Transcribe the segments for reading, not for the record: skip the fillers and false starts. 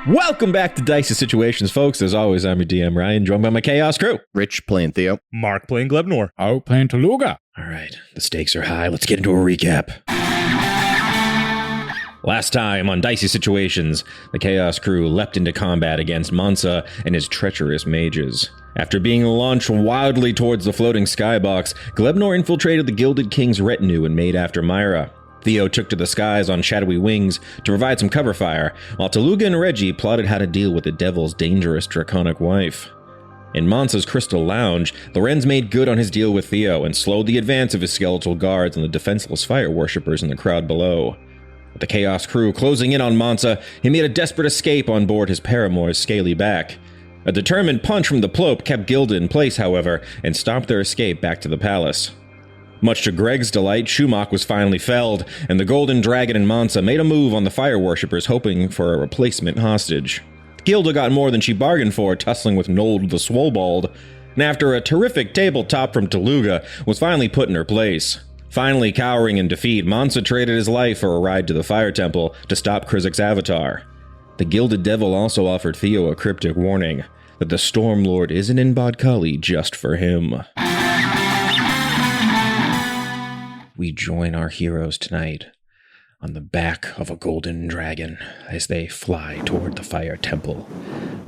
Welcome back to Dicey Situations, folks. As always, I'm your DM, Ryan, joined by my Chaos crew. Rich playing Theo. Mark playing Glebnor. Harout playing Tooluuga. All right, the stakes are high. Let's get into a recap. Last time on Dicey Situations, the Chaos crew leapt into combat against Mansa and his treacherous mages. After being launched wildly towards the floating skybox, Glebnor infiltrated the Gilded King's retinue and made after Myra. Theo took to the skies on shadowy wings to provide some cover fire, while Tooluuga and Reggie plotted how to deal with the devil's dangerous draconic wife. In Mansa's crystal lounge, Lorenz made good on his deal with Theo and slowed the advance of his skeletal guards and the defenseless fire worshippers in the crowd below. With the Chaos crew closing in on Mansa, he made a desperate escape on board his paramour's scaly back. A determined punch from the Ploop kept Gilda in place, however, and stopped their escape back to the palace. Much to Greg's delight, Shumak was finally felled, and the Golden Dragon and Mansa made a move on the fire worshippers, hoping for a replacement hostage. Gilda got more than she bargained for, tussling with Nold the Swollbald, and after a terrific tabletop from Tooluuga, was finally put in her place. Finally cowering in defeat, Mansa traded his life for a ride to the Fire Temple to stop Krizik's avatar. The Gilded Devil also offered Theo a cryptic warning that the Storm Lord isn't in Bodkali just for him. We join our heroes tonight on the back of a golden dragon as they fly toward the Fire Temple.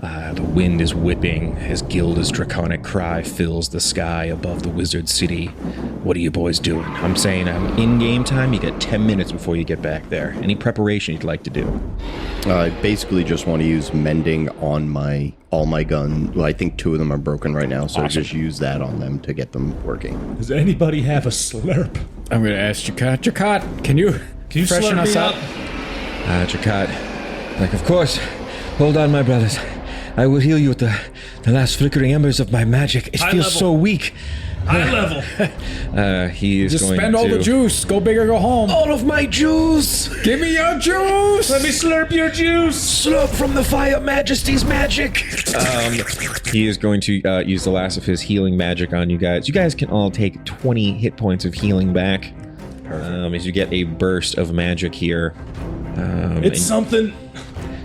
The wind is whipping as Gilda's draconic cry fills the sky above the wizard city. What are you boys doing? I'm saying in game time, you got 10 minutes before you get back there. Any preparation you'd like to do? I basically just want to use mending on all my guns. Well, I think 2 of them are broken right now, so Awesome. just use that on them to get them working. Does anybody have a slurp? I'm going to ask Jakat. Jakat, can you freshen slurp us me up? Jakat, like, of course. Hold on, my brothers. I will heal you with the last flickering embers of my magic. It High feels level. so weak. High level. He is Just going spend to... all the juice. Go big or go home. All of my juice! Give me your juice. Let me slurp your juice. Slurp from the Fire Majesty's magic! He is going to use the last of his healing magic on you guys. You guys can all take 20 hit points of healing back. As you get a burst of magic here. It's something.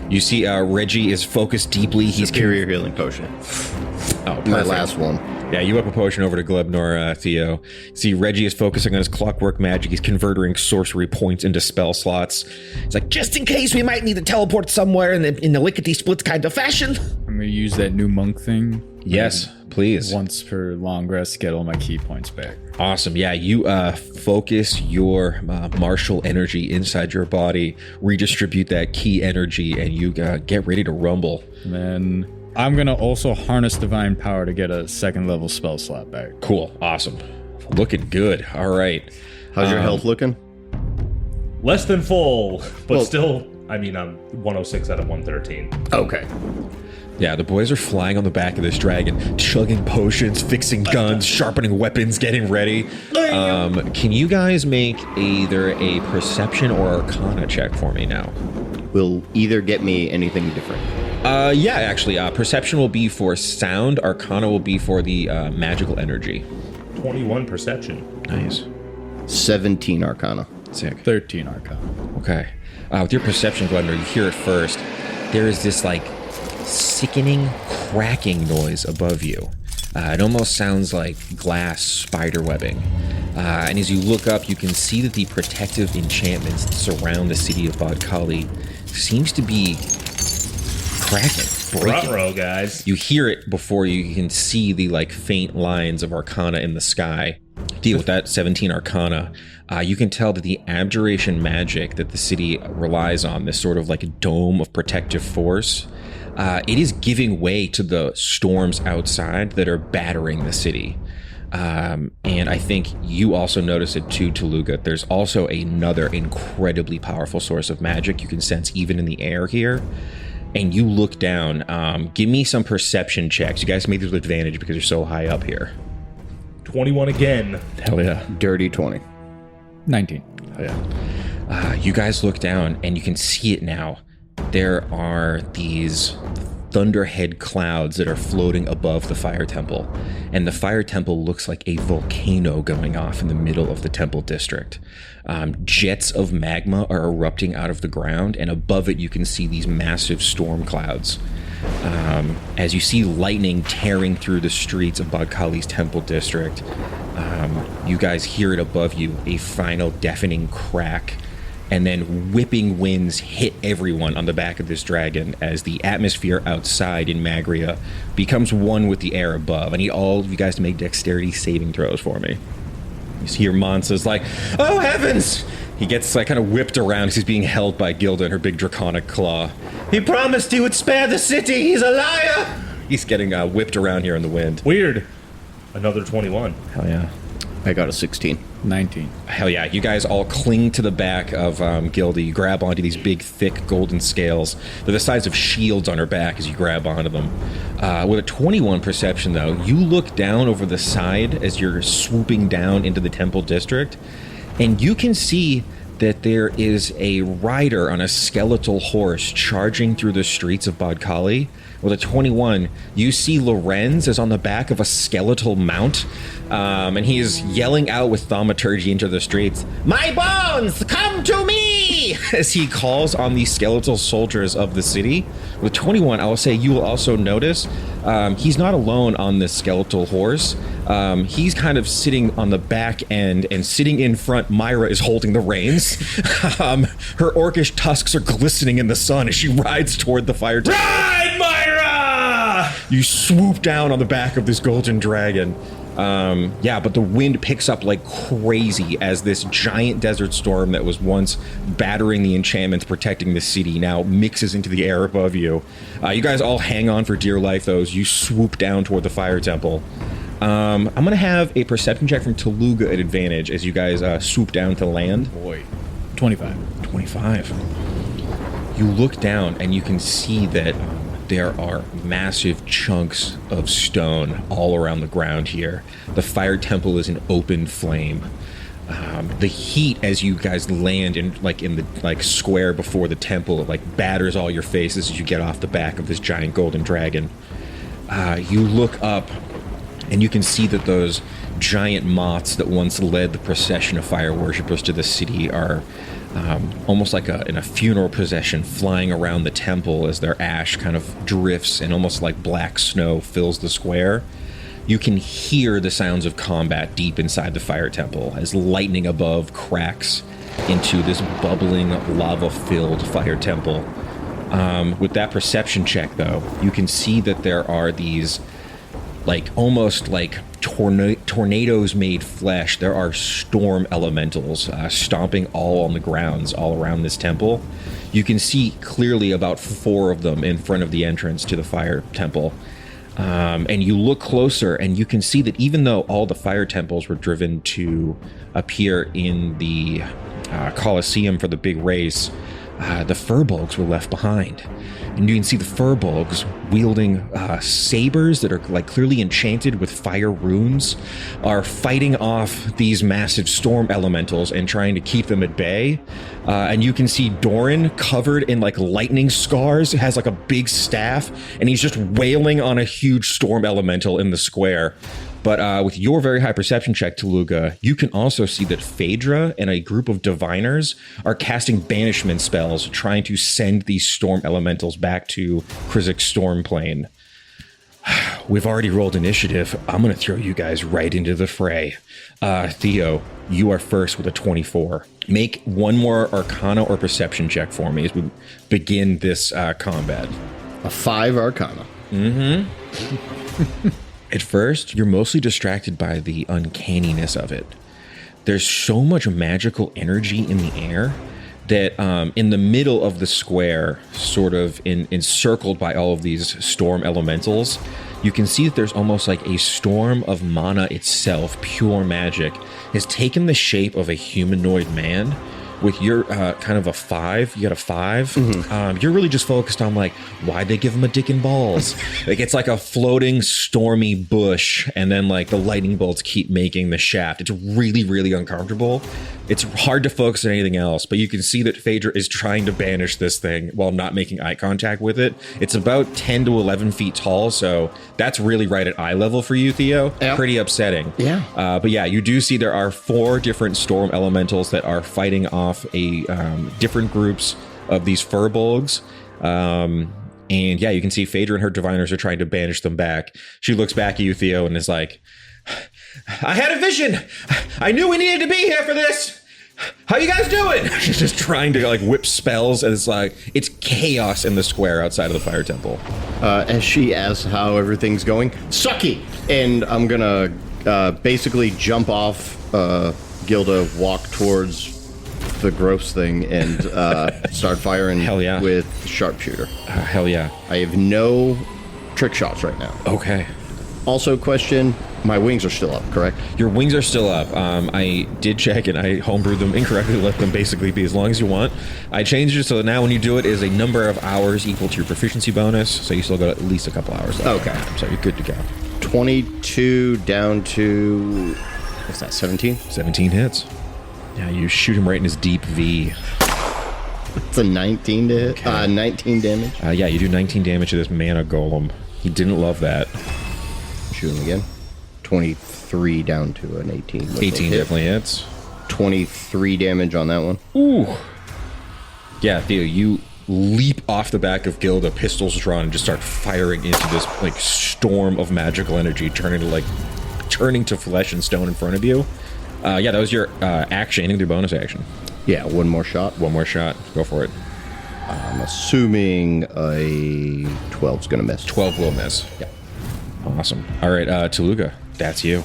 You see Reggie is focused deeply. He's Superior healing potion. Oh, My perfect. last one. Yeah, you up a potion over to Glebnor, Theo. See, Reggie is focusing on his clockwork magic. He's converting sorcery points into spell slots. It's like, just in case we might need to teleport somewhere in the lickety-split kind of fashion. I'm going to use that new monk thing. Yes, please. Once per long rest to get all my key points back. Awesome. Yeah, you focus your martial energy inside your body, redistribute that key energy, and you get ready to rumble. And then I'm going to also harness divine power to get a 2nd level spell slot back. Cool. Awesome. Looking good. All right. How's your health looking? Less than full, but Well- still, I mean, I'm 106 out of 113. Okay. Yeah, the boys are flying on the back of this dragon, chugging potions, fixing guns, sharpening weapons, getting ready. Can you guys make either a perception or arcana check for me now? Will either get me anything different. Yeah, actually, perception will be for sound, arcana will be for the magical energy. 21 perception. Nice. 17 arcana. Sick. 13 arcana. Okay. With your perception, Glebnor, you hear it first. There is this, like, sickening, cracking noise above you. It almost sounds like glass spider webbing. And as you look up, you can see that the protective enchantments that surround the city of Bodkali seems to be cracking, breaking. Front row, guys. You hear it before you can see the like faint lines of arcana in the sky. Deal with that 17 arcana. You can tell that the abjuration magic that the city relies on, this sort of like a dome of protective force, it is giving way to the storms outside that are battering the city. And I think you also notice it too, Tooluuga. There's also another incredibly powerful source of magic you can sense even in the air here. And you look down. Give me some perception checks. You guys made this with advantage because you're so high up here. 21 again. Hell yeah. Dirty 20. 19. Oh yeah. You guys look down and you can see it now. There are these thunderhead clouds that are floating above the fire temple. And the fire temple looks like a volcano going off in the middle of the temple district. Jets of magma are erupting out of the ground, and above it you can see these massive storm clouds. As you see lightning tearing through the streets of Bodkali's temple district, you guys hear it above you, a final deafening crack, and then whipping winds hit everyone on the back of this dragon as the atmosphere outside in Magria becomes one with the air above. I need all of you guys to make dexterity saving throws for me. You hear Mansa's like, "Oh heavens!" He gets like kind of whipped around as he's being held by Gilda in her big draconic claw. "He promised he would spare the city! He's a liar!" He's getting whipped around here in the wind. Weird. Another 21. Hell yeah. I got a 16. 19. Hell yeah. You guys all cling to the back of Gilda. You grab onto these big, thick, golden scales. They're the size of shields on her back as you grab onto them. With a 21 perception, though, you look down over the side as you're swooping down into the temple district, and you can see that there is a rider on a skeletal horse charging through the streets of Bodkali. With a 21, you see Lorenz is on the back of a skeletal mount, and he is yelling out with thaumaturgy into the streets, "My bones, come to me!" as he calls on the skeletal soldiers of the city. With 21, I will say you will also notice he's not alone on this skeletal horse. He's kind of sitting on the back end, and sitting in front, Myra is holding the reins. Her orcish tusks are glistening in the sun as she rides toward the fire temple. Ride, Myra! You swoop down on the back of this golden dragon. But the wind picks up like crazy as this giant desert storm that was once battering the enchantments protecting the city now mixes into the air above you. You guys all hang on for dear life, though, as you swoop down toward the fire temple. I'm going to have a perception check from Tooluuga at advantage as you guys swoop down to land. Boy. 25. 25. You look down and you can see that there are massive chunks of stone all around the ground here. The fire temple is an open flame. The heat as you guys land in the square before the temple, it batters all your faces as you get off the back of this giant golden dragon. You look up and you can see that those giant moths that once led the procession of fire worshippers to the city are almost like in a funeral procession flying around the temple as their ash kind of drifts and almost like black snow fills the square. You can hear the sounds of combat deep inside the fire temple as lightning above cracks into this bubbling, lava-filled fire temple. With that perception check, though, you can see that there are these almost like tornadoes made flesh. There are storm elementals stomping all on the grounds all around this temple. You can see clearly about 4 of them in front of the entrance to the fire temple. And you look closer and you can see that even though all the fire temples were driven to appear in the Colosseum for the big race, the furbolgs were left behind. And you can see the furbolgs wielding sabers that are clearly enchanted with fire runes, are fighting off these massive storm elementals and trying to keep them at bay. And you can see Doran covered in lightning scars, has a big staff, and he's just wailing on a huge storm elemental in the square. But with your very high perception check, Tooluuga, you can also see that Phaedra and a group of diviners are casting banishment spells, trying to send these storm elementals back to Krizik's storm plane. We've already rolled initiative. I'm going to throw you guys right into the fray. Theo, you are first with a 24. Make one more Arcana or Perception check for me as we begin this combat. A 5 Arcana. Mm-hmm. At first, you're mostly distracted by the uncanniness of it. There's so much magical energy in the air that in the middle of the square, sort of encircled by all of these storm elementals, you can see that there's almost like a storm of mana itself, pure magic, has taken the shape of a humanoid man. With your kind of a 5, you got a 5. Mm-hmm. You're really just focused on why'd they give him a dick and balls? It's like a floating stormy bush, and then the lightning bolts keep making the shaft. It's really, really uncomfortable. It's hard to focus on anything else, but you can see that Phaedra is trying to banish this thing while not making eye contact with it. It's about 10 to 11 feet tall, so that's really right at eye level for you, Theo. Yeah. Pretty upsetting. Yeah. But yeah, you do see there are 4 different storm elementals that are fighting off a different groups of these furbolgs. And yeah, you can see Phaedra and her diviners are trying to banish them back. She looks back at you, Theo, and is like, I had a vision. I knew we needed to be here for this. How you guys doing? She's just trying to like whip spells, and it's chaos in the square outside of the fire temple. As she asks how everything's going, sucky! And I'm gonna basically jump off Gilda, walk towards the gross thing, and start firing Hell yeah. with sharpshooter. Hell yeah. I have no trick shots right now. Okay. Also, question, my wings are still up, correct? Your wings are still up. I did check and I homebrewed them incorrectly, let them basically be as long as you want. I changed it so that now when you do it is a number of hours equal to your proficiency bonus, so you still got at least a couple hours left. Okay. So you're good to go. 22 down to, what's that, 17? 17 hits. Yeah, you shoot him right in his deep V. It's a 19 to hit. Okay. 19 damage. Yeah, you do 19 damage to this mana golem. He didn't love that. Shoot him again. 23 down to an 18. 18 definitely hits. 23 damage on that one. Ooh. Yeah, Theo, you leap off the back of Gilda, pistols drawn, and just start firing into this like storm of magical energy, turning to flesh and stone in front of you. Yeah, that was your action. Anything with your bonus action? Yeah, one more shot. One more shot. Go for it. I'm assuming a 12's gonna miss. 12 will miss. Yeah. Awesome. All right, Tooluuga, that's you.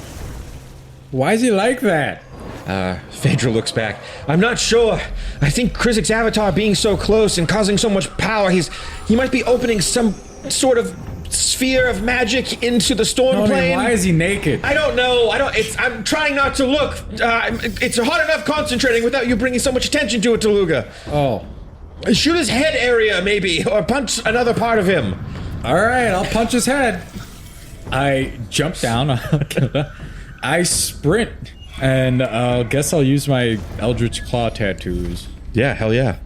Why is he like that? Phaedra looks back. I'm not sure. I think Krizik's avatar being so close and causing so much power, he might be opening some sort of sphere of magic into the storm plane. Why is he naked? I don't know. I'm trying not to look. It's hard enough concentrating without you bringing so much attention to it, Tooluuga. Oh. Shoot his head area, maybe, or punch another part of him. All right, I'll punch his head. I jump down. I sprint, and guess I'll use my Eldritch Claw tattoos. Yeah, hell yeah.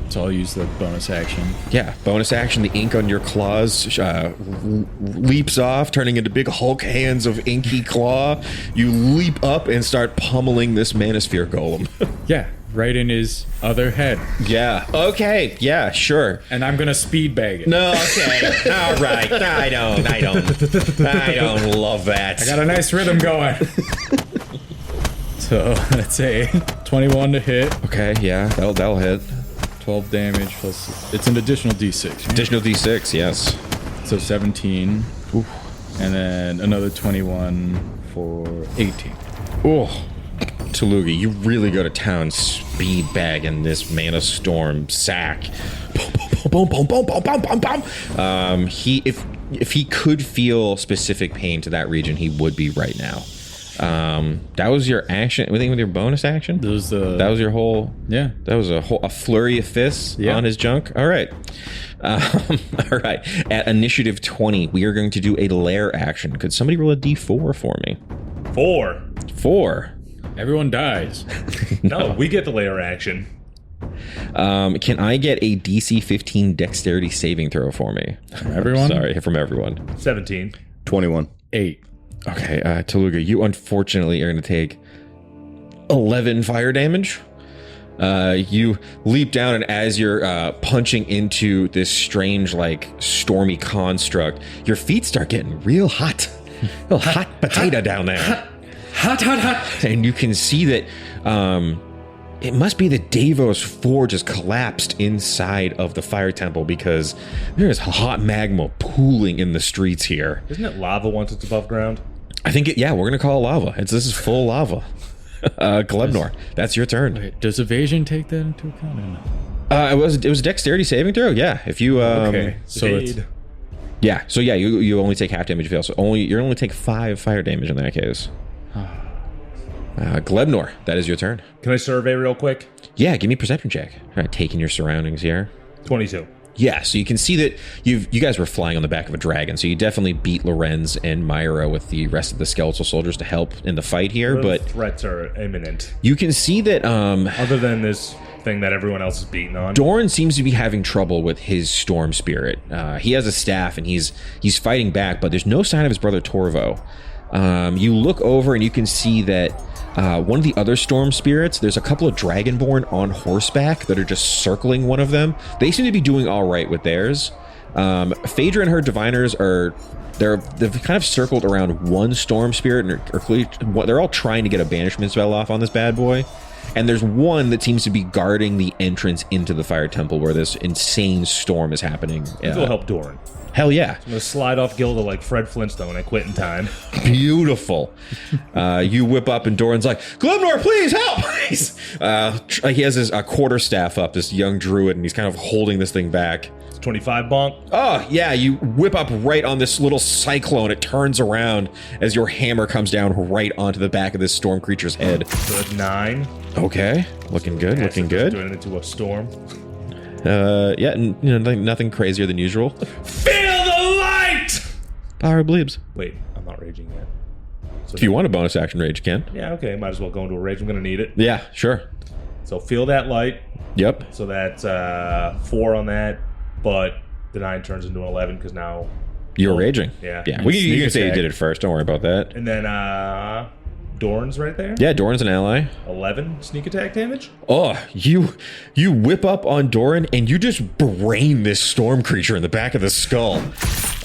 So I'll use the bonus action. Yeah, bonus action. The ink on your claws leaps off, turning into big Hulk hands of inky claw. You leap up and start pummeling this Manosphere golem. Yeah, right in his other head. Yeah. Okay. Yeah. Sure. And I'm gonna speed bag it. No. Okay. All right. I don't love that. I got a nice rhythm going. So that's a 21 to hit. Okay. Yeah. That'll hit. 12 damage plus it's an additional d6. Right? Additional d6. Yes. So 17. Oof. And then another 21 for 18. Oh. Tooluuga, you really go to town speed bagging this Mana Storm sack. Boom, boom, boom, boom, boom, boom, boom. If he could feel specific pain to that region, he would be right now. That was your action. Anything with your bonus action? That was your whole. Yeah. That was a flurry of fists on his junk. All right. All right. At initiative 20, we are going to do a lair action. Could somebody roll a d4 for me? 4. Everyone dies. No, we get the layer action. Can I get a DC 15 dexterity saving throw for me? From everyone? Sorry, from everyone. 17. 21. 8. Okay, Tooluuga, you unfortunately are going to take 11 fire damage. You leap down, and as you're punching into this strange, like, stormy construct, your feet start getting real hot. Real hot potato down there. Hot. And you can see that it must be that Davos Forge has collapsed inside of the fire temple because there is hot magma pooling in the streets here. Isn't it lava once it's above ground? I think we're going to call it lava. This is full lava. Glebnor, that's your turn. Wait, does evasion take that into account? Or no? It was a dexterity saving throw. Yeah, if you okay, so it's you only take half damage if you fail. So you only take 5 fire damage in that case. Glebnor, that is your turn. Can I survey real quick? Yeah, give me a perception check. All right, taking your surroundings here. 22. Yeah, so you can see that you guys were flying on the back of a dragon, so you definitely beat Lorenz and Myra with the rest of the skeletal soldiers to help in the fight here, but threats are imminent. you can see that Other than this thing that everyone else is beating on. Doran seems to be having trouble with his storm spirit. He has a staff and he's fighting back, but there's no sign of his brother Torvo. You look over and you can see that one of the other storm spirits, there's a couple of dragonborn on horseback that are just circling one of them. They seem to be doing all right with theirs. Phaedra and her diviners they've kind of circled around one storm spirit, and they're all trying to get a banishment spell off on this bad boy. And there's one that seems to be guarding the entrance into the fire temple where this insane storm is happening. It'll help Doran. Hell yeah. I'm going to slide off Gilda like Fred Flintstone and quit in time. Beautiful. You whip up and Doran's like, Glebnor, please help! He has his quarterstaff up, this young druid, and he's kind of holding this thing back. 25 bonk. Oh, yeah, you whip up right on this little cyclone. It turns around as your hammer comes down right onto the back of this storm creature's head. So that's 9. Okay, looking good, looking good. Doing it into a storm. Yeah, nothing crazier than usual. Feel the light! Power bleeps. Wait, I'm not raging yet. So If you want a bonus action rage, you can. Yeah, okay, might as well go into a rage. I'm going to need it. Yeah, sure. So feel that light. Yep. So that's 4 on that, but the 9 turns into an 11 because now... You're raging. Yeah. Yeah, you can say you attack. did it first. Don't worry about that. And then Dorn's right there. Yeah, Doran's an ally. 11 sneak attack damage. Oh, you whip up on Doran and you just brain this storm creature in the back of the skull.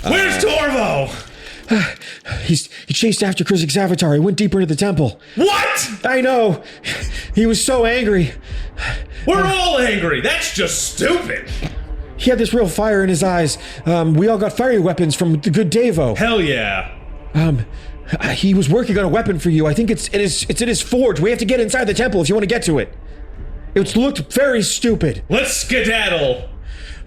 Where's Torvo? He chased after Krizik's avatar. He went deeper into the temple. What? I know. He was so angry. We're all angry. That's just stupid. He had this real fire in his eyes. We all got fiery weapons from the good Devo. Hell yeah. He was working on a weapon for you. I think it's in his forge. We have to get inside the temple if you want to get to it. It looked very stupid. Let's skedaddle.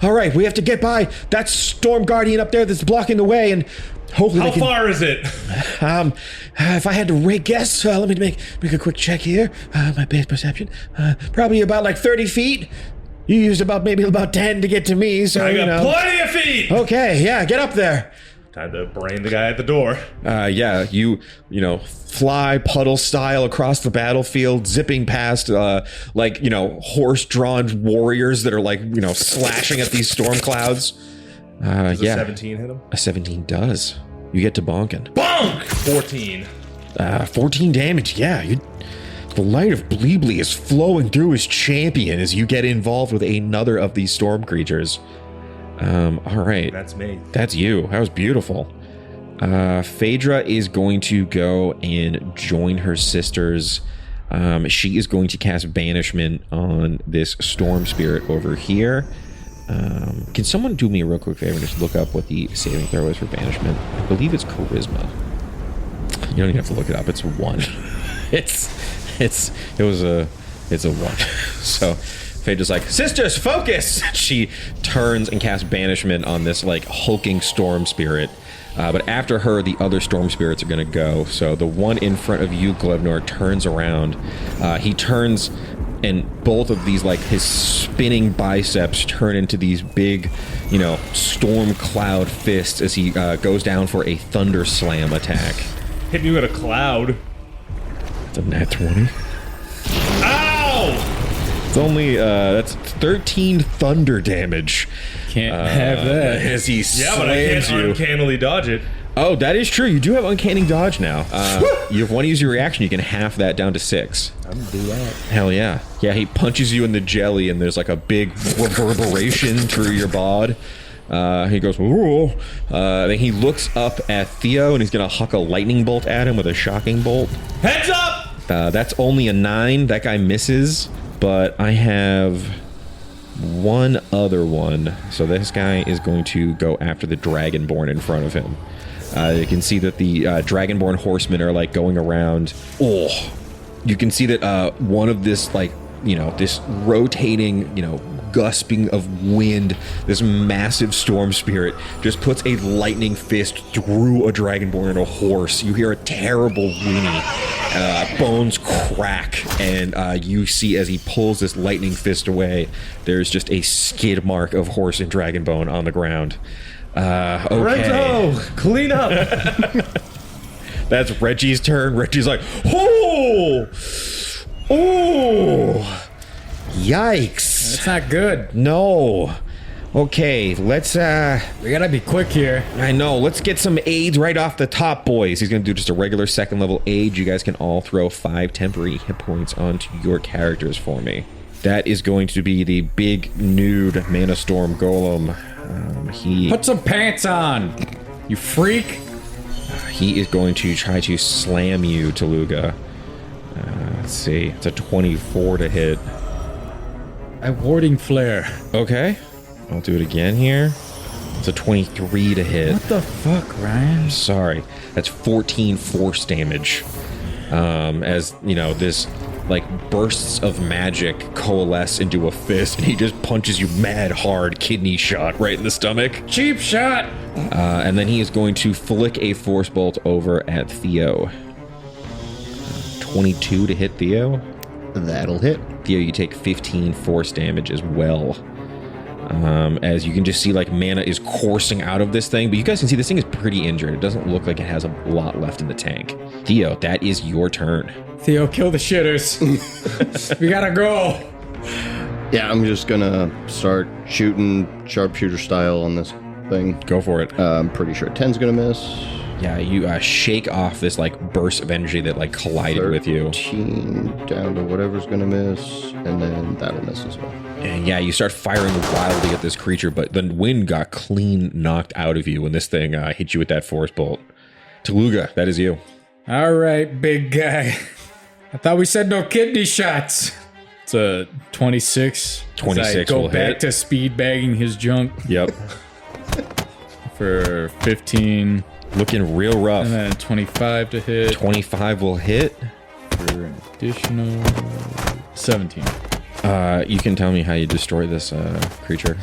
All right, we have to get by that storm guardian up there that's blocking the way, and hopefully How far is it? if I had to guess, let me make a quick check here. My base perception, probably about like 30 feet. You used maybe about 10 to get to me, so I got plenty of feet. Okay, yeah, get up there. Time to brain the guy at the door. Yeah, you fly puddle style across the battlefield, zipping past horse-drawn warriors that are slashing at these storm clouds. Does a 17 hit him? A 17 does. You get to bonking. Bonk! 14. 14 damage. Yeah, the light of Bleebly is flowing through his champion as you get involved with another of these storm creatures. All right. That's me. That's you. That was beautiful. Phaedra is going to go and join her sisters. She is going to cast Banishment on this storm spirit over here. Can someone do me a real quick favor and just look up what the saving throw is for Banishment? I believe it's Charisma. You don't even have to look it up. It's 1. It's a 1. So Phaedra's like, sisters, focus! She turns and casts Banishment on this hulking storm spirit. But after her, the other storm spirits are going to go. So the one in front of you, Glebnor, turns around. He turns, and both of these, his spinning biceps turn into these big, storm cloud fists as he goes down for a thunder slam attack. Hit me with a cloud. It's a nat 20. Ow! It's only, that's 13 thunder damage. Can't have that. As he Yeah, but I can't uncannily dodge it. Oh, that is true. You do have uncanny dodge now. You want to use your reaction, you can half that down to 6. I'm gonna do that. Hell yeah. Yeah, he punches you in the jelly and there's a big reverberation through your bod. He goes, ooh. Then he looks up at Theo and he's gonna huck a lightning bolt at him with a shocking bolt. Heads up! That's only a 9. That guy misses, but I have one other one. So this guy is going to go after the Dragonborn in front of him. You can see that the Dragonborn horsemen are going around. Oh, you can see that one of this this rotating, gusping of wind, this massive storm spirit just puts a lightning fist through a Dragonborn and a horse. You hear a terrible whinny Bones crack, and you see as he pulls this lightning fist away, there's just a skid mark of horse and dragon bone on the ground. Okay. Renzo, clean up. That's Reggie's turn. Reggie's like, oh, yikes. That's not good. No. Okay, let's, We gotta be quick here. I know, let's get some aids right off the top, boys. He's gonna do just a regular second level aid. You guys can all throw 5 temporary hit points onto your characters for me. That is going to be the big nude Mana Storm Golem. Put some pants on, you freak. He is going to try to slam you, Tooluuga. Let's see, it's a 24 to hit. A warding flare. Okay, I'll do it again here. It's a 23 to hit. What the fuck, Ryan? Sorry, that's 14 force damage. As you know, this like bursts of magic coalesce into a fist, and he just punches you mad hard, kidney shot right in the stomach. Cheap shot. And then he is going to flick a force bolt over at Theo. 22 to hit Theo. That'll hit. Theo, you take 15 force damage as well. As you can just see, like, mana is coursing out of this thing, but you guys can see this thing is pretty injured. It doesn't look like it has a lot left in the tank. Theo, that is your turn. Theo, kill the shitters. We gotta go. Yeah, I'm just gonna start shooting sharpshooter style on this thing. Go for it. I'm pretty sure 10's gonna miss. Yeah, you shake off this, like, burst of energy that, like, collided with you. 13 down to whatever's gonna miss, and then that'll miss as well. And yeah, you start firing wildly at this creature, but the wind got clean knocked out of you when this thing hit you with that force bolt. Tooluuga, that is you. All right, big guy. I thought we said no kidney shots. It's a 26. 26 go will back hit. to speed bagging his junk Yep. for 15. Looking real rough. And then 25 to hit 25 will hit. for an additional 17. You can tell me how you destroy this creature.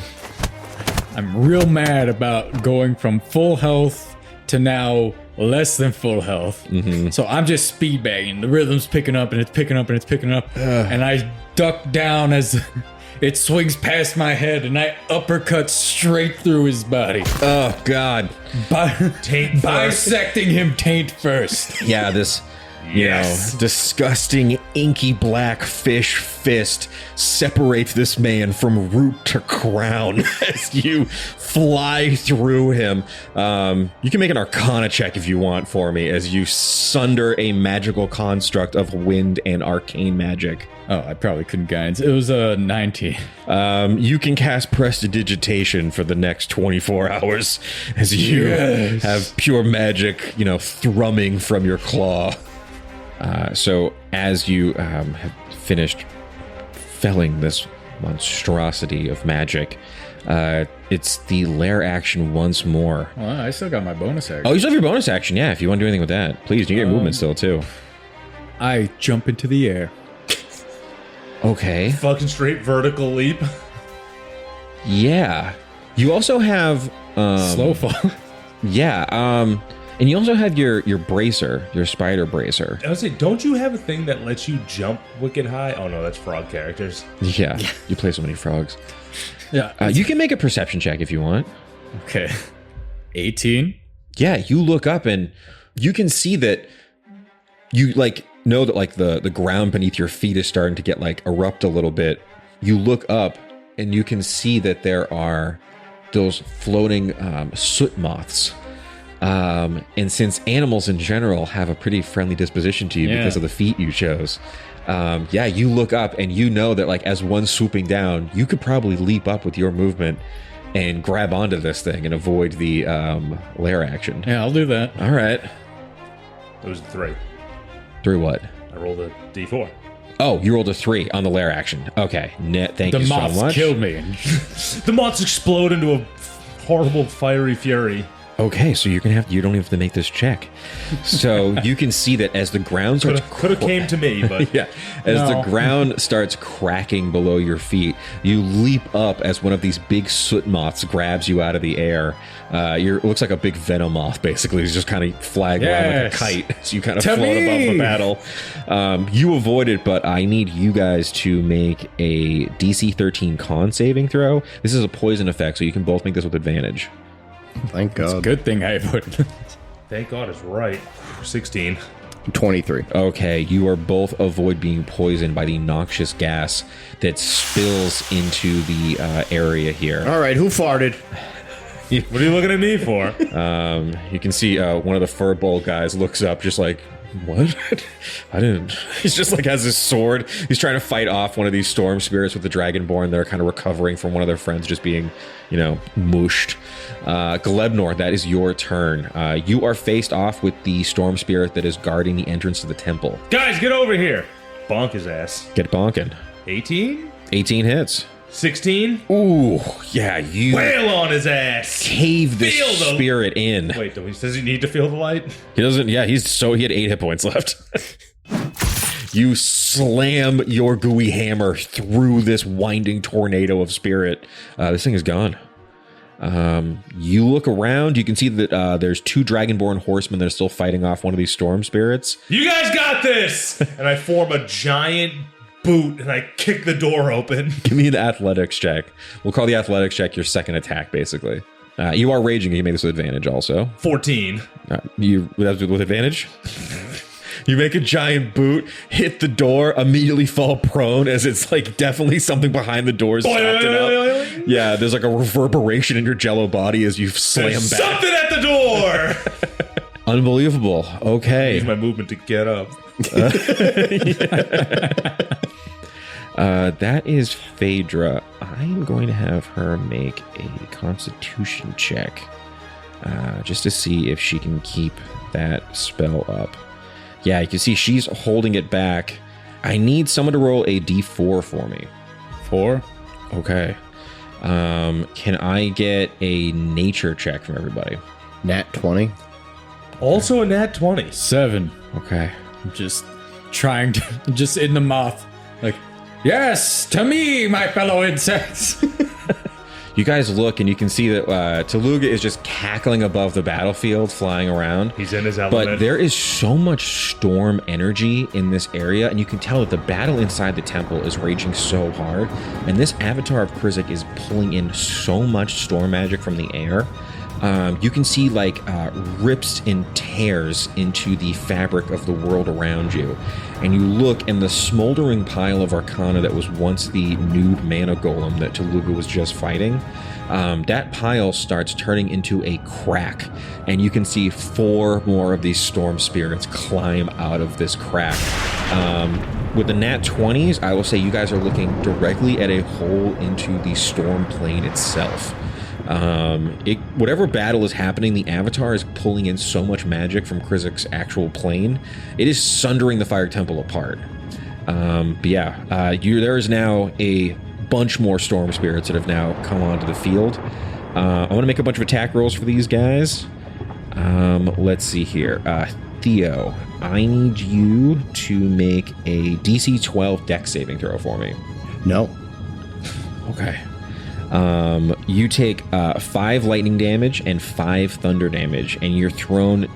I'm real mad about going from full health to now less than full health. So I'm just speed bagging. The rhythm's picking up and it's picking up and it's picking up. And I duck down as it swings past my head and I uppercut straight through his body. Oh, God. Taint first. Bisecting him taint first. Yeah, this, you know, disgusting, inky black fish fist separates this man from root to crown as you fly through him. You can make an Arcana check if you want for me as you sunder a magical construct of wind and arcane magic. Oh, I probably couldn't guide. It was a 19. You can cast Prestidigitation for the next 24 hours as you have pure magic, you know, thrumming from your claw. So as you have finished felling this monstrosity of magic, it's the lair action once more. Well, I still got my bonus action. Oh, you still have your bonus action, yeah, if you want to do anything with that. Please, you get your movement still, too. I jump into the air. Okay. Fucking straight vertical leap. Yeah. You also have... Slow fall. Yeah, and you also have your bracer, your spider bracer. I was say, don't you have a thing that lets you jump wicked high? Oh no, that's frog characters. Yeah, you play so many frogs. Yeah. You can make a perception check if you want. Okay. 18. Yeah, you look up and you can see that you like know that like the ground beneath your feet is starting to get like erupt a little bit. You look up and you can see that there are those floating soot moths. And since animals in general have a pretty friendly disposition to you because of the feet you chose, you look up and you know that like as one's swooping down, you could probably leap up with your movement and grab onto this thing and avoid the lair action. Yeah, I'll do that. All right. It was a 3. 3 what? I rolled a d4. Oh, you rolled a 3 on the lair action. Okay. Thank you so much. The moths killed me. The moths explode into a horrible fiery fury. Okay, so you don't even have to make this check. So you can see that as the ground starts Could have came to me, but yeah, as the ground starts cracking below your feet, you leap up as one of these big soot moths grabs you out of the air. It looks like a big venom moth, basically. He's just kind of flying around like a kite, so you kind of float above the battle. You avoid it, but I need you guys to make a DC 13 con saving throw. This is a poison effect, so you can both make this with advantage. Thank God. Good thing I would. thank God it's right. 16. 23. Okay, you are both avoid being poisoned by the noxious gas that spills into the area here. All right, who farted? What are you looking at me for? You can see one of the furbolt guys looks up just like, what? I didn't. He's just like has his sword. He's trying to fight off one of these storm spirits with the Dragonborn. They're kind of recovering from one of their friends just being, mushed. Glebnor, that is your turn. You are faced off with the storm spirit that is guarding the entrance to the temple. Guys, get over here. Bonk his ass. Get bonking. 18? 18 hits. 16? Ooh, yeah, you Wail on his ass. cave this Feel the- spirit in. Wait, does he need to feel the light? He doesn't. Yeah, he had 8 hit points left. You slam your gooey hammer through this winding tornado of spirit. This thing is gone. You look around. You can see that there's 2 Dragonborn horsemen that are still fighting off one of these storm spirits. You guys got this! And I form a giant boot and I kick the door open. Give me an athletics check. We'll call the athletics check your second attack, basically. You are raging. You make this with advantage, also. 14. That's with advantage. You make a giant boot, hit the door, immediately fall prone as it's like definitely something behind the door is chopped it up. Yeah, there's like a reverberation in your jello body as you slam There's back. something at the door! Unbelievable. Okay. Use my movement to get up. That is Phaedra. I'm going to have her make a constitution check just to see if she can keep that spell up. Yeah, you can see she's holding it back. I need someone to roll a d4 for me. 4? Okay. Can I get a nature check from everybody? Nat 20. Also a nat 20. 7. Okay. I'm just trying to, just in the moth. Like, yes, to me, my fellow insects. You guys look and you can see that Tooluuga is just cackling above the battlefield, flying around. He's in his element. But there is so much storm energy in this area, and you can tell that the battle inside the temple is raging so hard. And this avatar of Krizik is pulling in so much storm magic from the air. You can see like rips and tears into the fabric of the world around you. And you look, and the smoldering pile of Arcana that was once the nude mana golem that Tooluuga was just fighting, that pile starts turning into a crack. And you can see 4 more of these storm spirits climb out of this crack. With the nat 20s, I will say you guys are looking directly at a hole into the storm plane itself. Whatever battle is happening, the Avatar is pulling in so much magic from Krizik's actual plane. It is sundering the Fire Temple apart. There is now a bunch more Storm Spirits that have now come onto the field. I want to make a bunch of attack rolls for these guys. Let's see here. Theo, I need you to make a DC 12 Dex saving throw for me. No. Okay. You take 5 lightning damage and 5 thunder damage, and you're thrown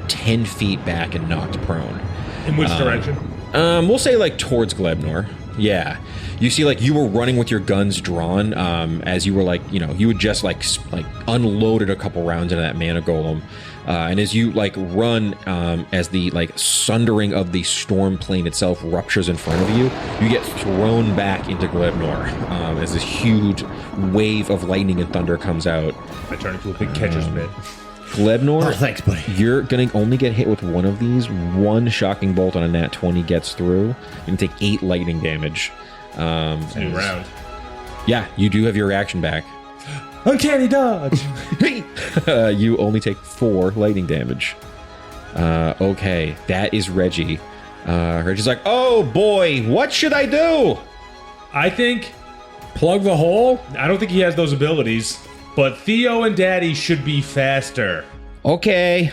10 feet back and knocked prone. In which direction? We'll say like towards Glebnor. Yeah. You see, like, you were running with your guns drawn as you were like, you had just like unloaded a couple rounds into that mana golem. And as you like run, as the like sundering of the storm plane itself ruptures in front of you, you get thrown back into Glebnor as this huge wave of lightning and thunder comes out. I turn into a big catcher's mitt. Glebnor, thanks, buddy. You're going to only get hit with one of these. One shocking bolt on a nat 20 gets through. You can take 8 lightning damage. It's a new round. Yeah, you do have your reaction back. Uncanny dodge. You only take 4 lightning damage. Okay, that is Reggie. Reggie's like, oh boy, what should I do? I think... Plug the hole? I don't think he has those abilities. but Theo and Daddy should be faster. Okay.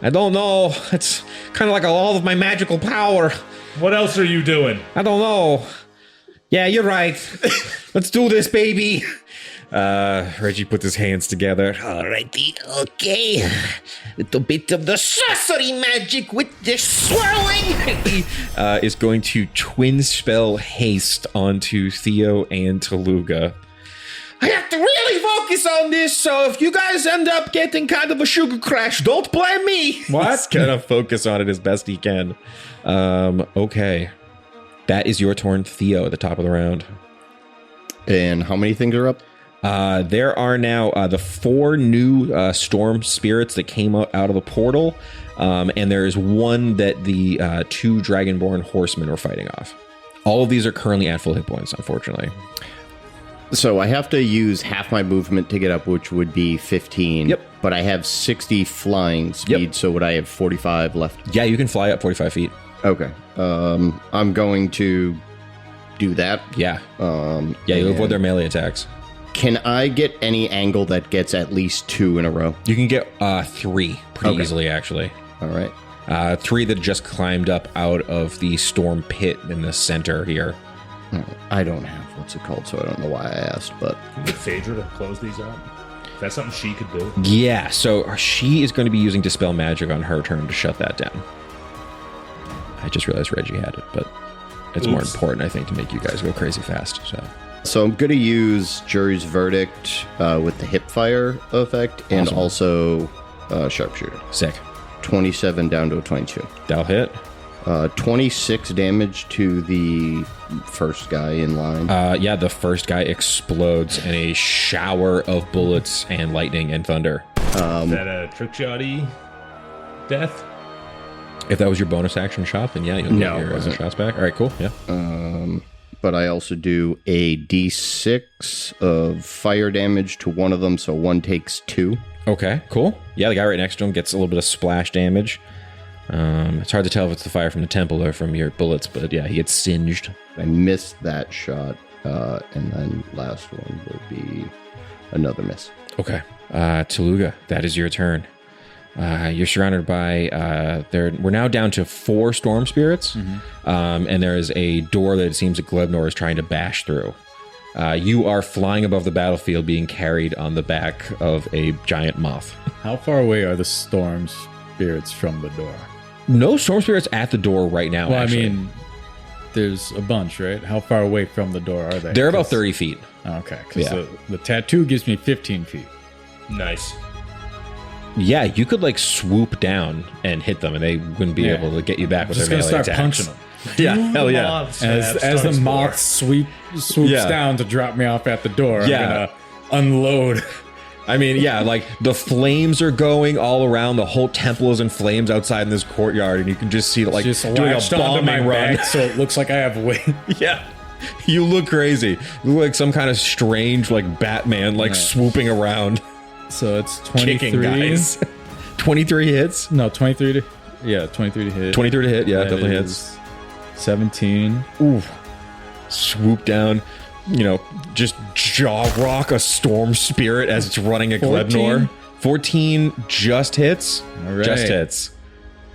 I don't know. It's kind of like all of my magical power. What else are you doing? I don't know. Yeah, you're right. Let's do this, baby. Reggie puts his hands together. Alrighty, okay. Little bit of the sorcery magic with the swirling. Is going to twin spell haste onto Theo and Tooluuga. I have to really focus on this, so if you guys end up getting kind of a sugar crash, don't blame me. What? He's gonna focus on it as best he can. Okay. That is your turn, Theo, at the top of the round. And how many things are up? There are now the 4 new storm spirits that came out of the portal, and there is one that the 2 dragonborn horsemen were fighting off. All of these are currently at full hit points, unfortunately. So I have to use half my movement to get up, which would be 15. Yep. But I have 60 flying speed, Yep. so would I have 45 left? Yeah, you can fly up 45 feet. Okay. I'm going to do that. Yeah. Yeah, you avoid their melee attacks. Can I get any angle that gets at least 2 in a row? You can get 3 pretty Okay. easily, actually. All right. 3 that just climbed up out of the storm pit in the center here. I don't have what's it called, so I don't know why I asked, but Can we get Phaedra to close these up? Is that something she could do? Yeah, so she is going to be using Dispel Magic on her turn to shut that down. I just realized Reggie had it, but it's more Oops. important, I think, to make you guys go crazy fast. So I'm going to use Jury's Verdict with the hip fire effect and Awesome. also Sharpshooter. Sick. 27 down to a 22. That'll hit. 26 damage to the first guy in line. Yeah, the first guy explodes in a shower of bullets and lightning and thunder. Is that a trick shotty death? If that was your bonus action shot, then yeah, you'll No, get it your wasn't. shots back. All right, cool. Yeah. But I also do a d6 of fire damage to one of them, so one takes 2. Okay, cool. Yeah, the guy right next to him gets a little bit of splash damage. It's hard to tell if it's the fire from the temple or from your bullets, but yeah, he gets singed. I missed that shot, and then last one will be another miss. Okay. Tooluuga, that is your turn. You're surrounded by we're now down to 4 storm spirits, and there is a door that it seems that Glebnor is trying to bash through. You are flying above the battlefield, being carried on the back of a giant moth. How far away are the storm spirits from the door? No storm spirits at the door right now. Well, actually. I mean, there's a bunch, right? How far away from the door are they? They're about 'Cause- 30 feet. Okay, because Yeah. the tattoo gives me 15 feet. Nice. Yeah, you could like swoop down and hit them, and they wouldn't be Yeah. able to get you back with Just their gonna melee start attacks. punching them. Yeah, Do hell the yeah. moths As have the stun moth score? swoops Yeah. down to drop me off at the door, Yeah. I'm gonna unload. I mean, yeah, like the flames are going all around. The whole temple is in flames outside in this courtyard, and you can just see like Just doing a latched onto my bombing run. back, so it looks like I have weight. Yeah, you look crazy. You look like some kind of strange, like Batman, like swooping around, So it's 23. kicking guys. 23 hits. No, 23 to 23 to hit. 23 to hit. Yeah, That definitely is hits. 17. Ooh, swoop down. You know, just jaw rock a storm spirit as it's running at 14? Glebnor. 14 just hits. All right. Just hits.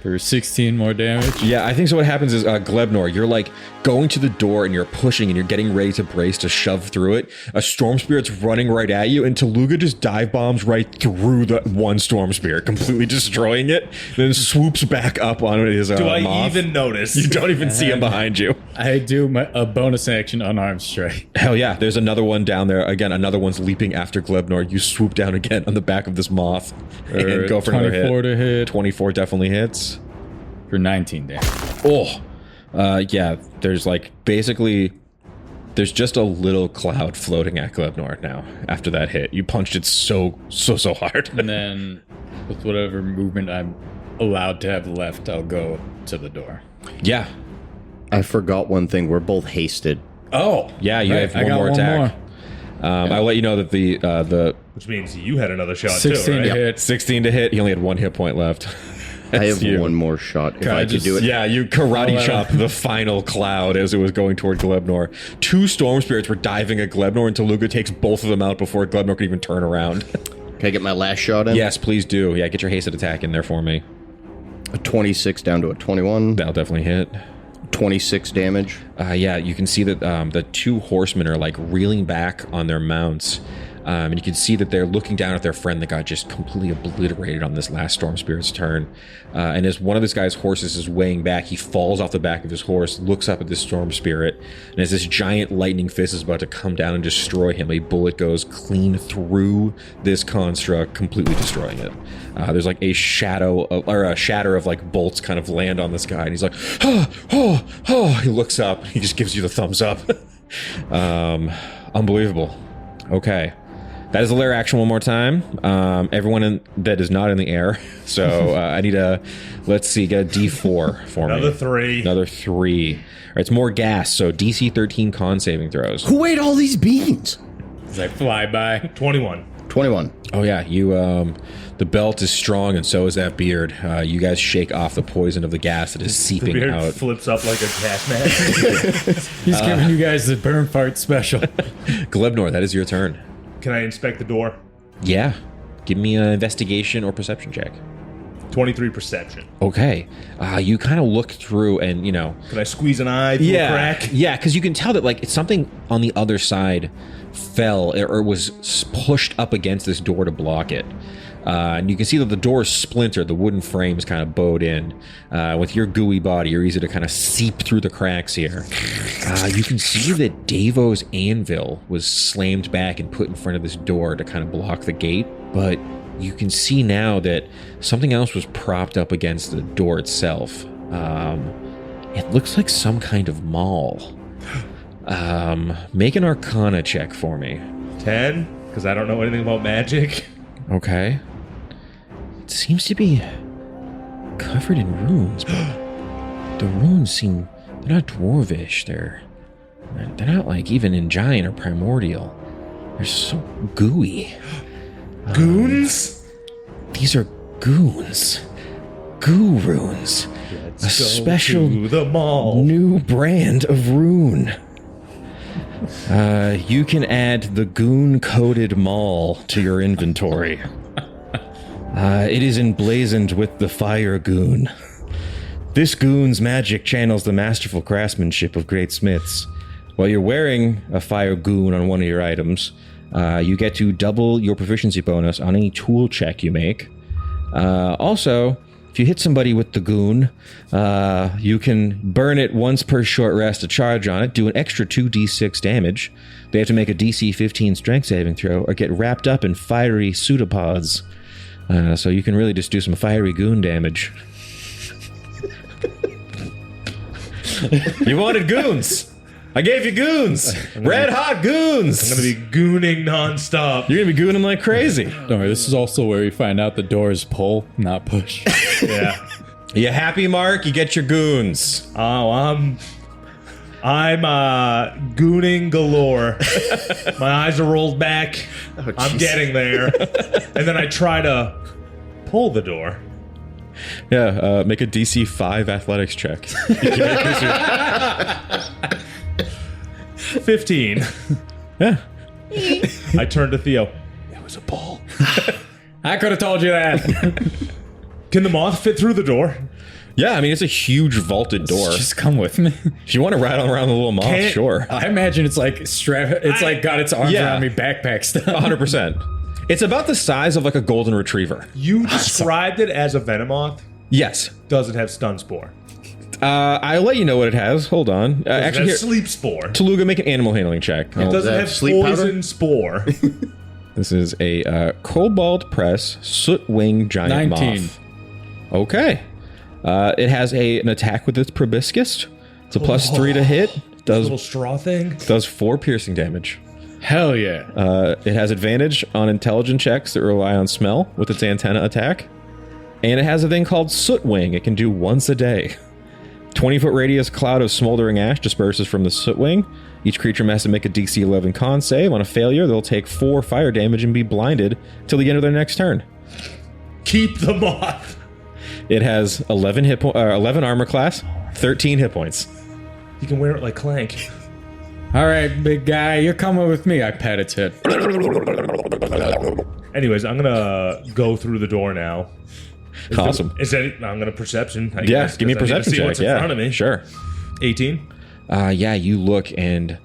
For 16 more damage. Yeah, I think so. What happens is Glebnor, you're like going to the door and you're pushing and you're getting ready to brace to shove through it. A storm spirit's running right at you, and Tooluuga just dive bombs right through the one storm spirit, completely destroying it. Then swoops back up on his Do I moth. even notice? You don't even see him behind you. I do a bonus action unarmed strike. Hell yeah, there's another one down there. Again, another one's leaping after Glebnor. You swoop down again on the back of this moth and go for another 24 hit. to hit 24 definitely hits. for 19 damage. Oh, yeah, there's like basically, there's just a little cloud floating at Glebnor now after that hit. You punched it so hard. And then with whatever movement I'm allowed to have left, I'll go to the door. Yeah. I forgot one thing. We're both hasted. Oh, Yeah, you right, have I one got more one attack. I'll let you know that the Which means you had another shot 16 too, to right? hit. 16 to hit, he only had 1 hit point left. I have you. one more shot if I I could just- do it. Yeah, you karate chop the final cloud as it was going toward Glebnor. 2 storm spirits were diving at Glebnor, and Tooluuga takes both of them out before Glebnor could even turn around. Can I get my last shot in? Yes, please do. Yeah, get your hasted attack in there for me. A 26 down to a 21. That'll definitely hit. 26 damage. Yeah, you can see that the 2 horsemen are like reeling back on their mounts. And you can see that they're looking down at their friend that got just completely obliterated on this last Storm Spirit's turn. And as one of this guy's horses is weighing back, he falls off the back of his horse, looks up at this Storm Spirit, and as this giant lightning fist is about to come down and destroy him, a bullet goes clean through this construct, completely destroying it. There's like a shatter of like bolts kind of land on this guy, and he's like, oh. He looks up, he just gives you the thumbs up. Unbelievable. Okay. That is a lair action one more time. Everyone that is not in the air. So I need let's see, get a D4 for me. Another 3. Another 3. All right, it's more gas, so DC 13 con saving throws. Who ate all these beans? As I fly by. 21. 21. Oh yeah, you the belt is strong and so is that beard. You guys shake off the poison of the gas that is The seeping beard out. flips up like a gas mask. He's giving you guys the burn fart special. Glebnor, that is your turn. Can I inspect the door? Yeah. Give me an investigation or perception check. 23 perception. Okay. You kind of look through and, Can I squeeze an eye through a crack? Yeah, because you can tell that like it's something on the other side fell or was pushed up against this door to block it. And you can see that the door is splintered. The wooden frame is kind of bowed in. With your gooey body, you're easy to kind of seep through the cracks here. You can see that Davo's anvil was slammed back and put in front of this door to kind of block the gate. But you can see now that something else was propped up against the door itself. It looks like some kind of maul. Make an Arcana check for me. 10? Because I don't know anything about magic. Okay. It seems to be covered in runes, but the runes seem... They're not dwarvish. They're not like even in giant or primordial. They're so gooey. Goons? These are goons. Goo runes. A special to the mall. new brand of rune. You can add the goon-coated maul to your inventory. It is emblazoned with the fire goon. This goon's magic channels the masterful craftsmanship of great smiths. While you're wearing a fire goon on one of your items, you get to double your proficiency bonus on any tool check you make. Also, if you hit somebody with the goon, you can burn it once per short rest to charge on it, do an extra 2d6 damage. They have to make a DC 15 strength saving throw or get wrapped up in fiery pseudopods. So you can really just do some fiery goon damage. You wanted goons! I gave you goons! Red hot goons! I'm going to be gooning nonstop. You're gonna be gooning like crazy. Don't worry, this is also where we find out the door is pull, not push. Yeah. You happy, Mark? You get your goons. Oh, I'm gooning galore. My eyes are rolled back. I'm getting there. And then I try to pull the door. Yeah, make a DC 5 athletics check. 15. Yeah. I turn to Theo. It was a pull. I could have told you that. Can the moth fit through the door? Yeah, I mean, it's a huge vaulted door. Just come with me. If you want to rattle around the little moth, Can't- sure. I imagine it's like it's like got its arms Yeah. around me, backpack stuff. 100%. It's about the size of like a golden retriever. You described it as a venomoth. Yes. Does it have stun spore? I'll let you know what it has. Hold on. Does Actually, it here, have sleep spore? Tooluuga, make an animal handling check. It doesn't that have sleep powder? poison spore. This is a cobalt press soot wing giant 19. moth. Okay. It has an attack with its proboscis. It's a +3 to hit. Little straw thing. Does 4 piercing damage. Hell yeah. It has advantage on intelligence checks that rely on smell with its antenna attack. And it has a thing called Soot Wing. It can do once a day. 20-foot radius cloud of smoldering ash disperses from the Soot Wing. Each creature has to make a DC 11 con save. On a failure, they'll take 4 fire damage and be blinded till the end of their next turn. Keep the moth. It has 11 armor class, 13 hit points. You can wear it like Clank. All right, big guy, you're coming with me. I pat its head. Anyways, I'm gonna go through the door now. Awesome. I'm gonna perception. I Yeah, guess, give me a 'cause I need to perception see check. what's in Yeah, front of me. sure. 18. Yeah, you look and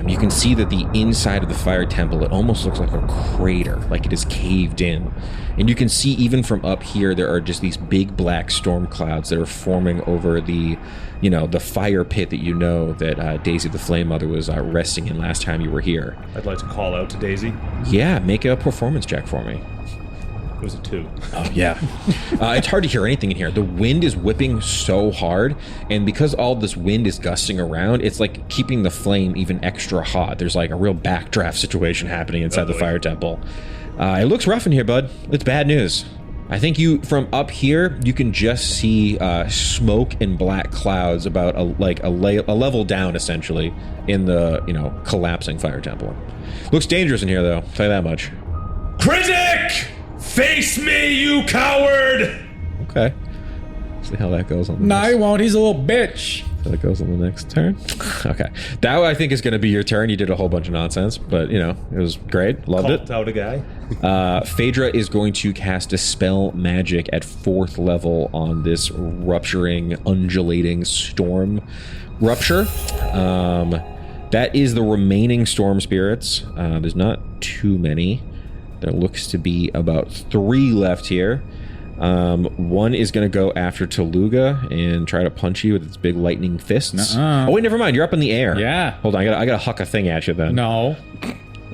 you can see that the inside of the fire temple, it almost looks like a crater, like it is caved in. And you can see even from up here, there are just these big black storm clouds that are forming over the, the fire pit that Daisy the Flame Mother was resting in last time you were here. I'd like to call out to Daisy. Yeah, make a performance check for me. It was a 2. Oh, yeah. It's hard to hear anything in here. The wind is whipping so hard, and because all this wind is gusting around, it's like keeping the flame even extra hot. There's like a real backdraft situation happening inside the fire temple. It looks rough in here, bud. It's bad news. I think from up here, you can just see smoke and black clouds about a level down, essentially, in the, collapsing fire temple. Looks dangerous in here, though. I'll tell you that much. Critic! Face me, you coward! Okay. See how that goes on the No, next. he won't. He's a little bitch. So that goes on the next turn. Okay. That, I think, is going to be your turn. You did a whole bunch of nonsense, but, it was great. Loved Called it. out a guy. Phaedra is going to cast Dispel Magic at 4th level on this rupturing, undulating storm rupture. That is the remaining storm spirits. There's not too many. There looks to be about 3 left here. One is going to go after Tooluuga and try to punch you with its big lightning fists. Nuh-uh. Oh, wait, never mind. You're up in the air. Yeah. Hold on. I got to huck a thing at you then. No.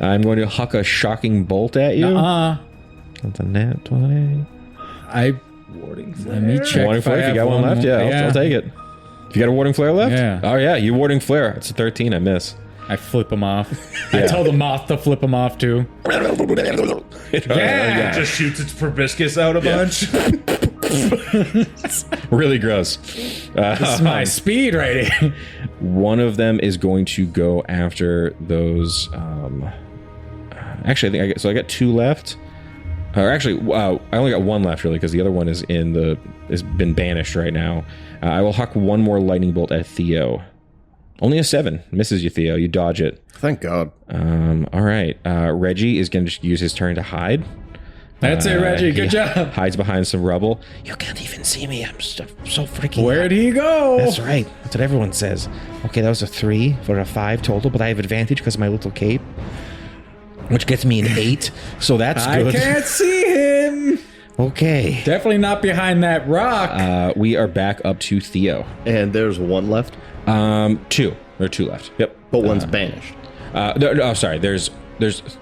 I'm going to huck a shocking bolt at you. That's a nat 20. Warding Let me check. Warding flare. If you got one left, I'll take it. If you got a warding flare left? Yeah. Oh, yeah. You warding flare. It's a 13. I miss. I flip him off. I tell the moth to flip him off too. Yeah. It just shoots its proboscis out a bunch. Really gross. This is my speed right here. One of them is going to go after those. Actually, I got 2 left. Or actually, I only got 1 left really because the other one is has been banished right now. I will huck one more lightning bolt at Theo. Only a 7 misses you, Theo. You dodge it. Thank God. All right. Reggie is going to just use his turn to hide. That's it, Reggie. Good job. Hides behind some rubble. You can't even see me. I'm so freaking. Where'd he go? That's right. That's what everyone says. Okay, that was a 3 for a 5 total, but I have advantage because of my little cape, which gets me an 8. So that's good. I can't see him. Okay. Definitely not behind that rock. We are back up to Theo. And there's 1 left, 2. There are 2 left. Yep. but one's banished. No, sorry. There's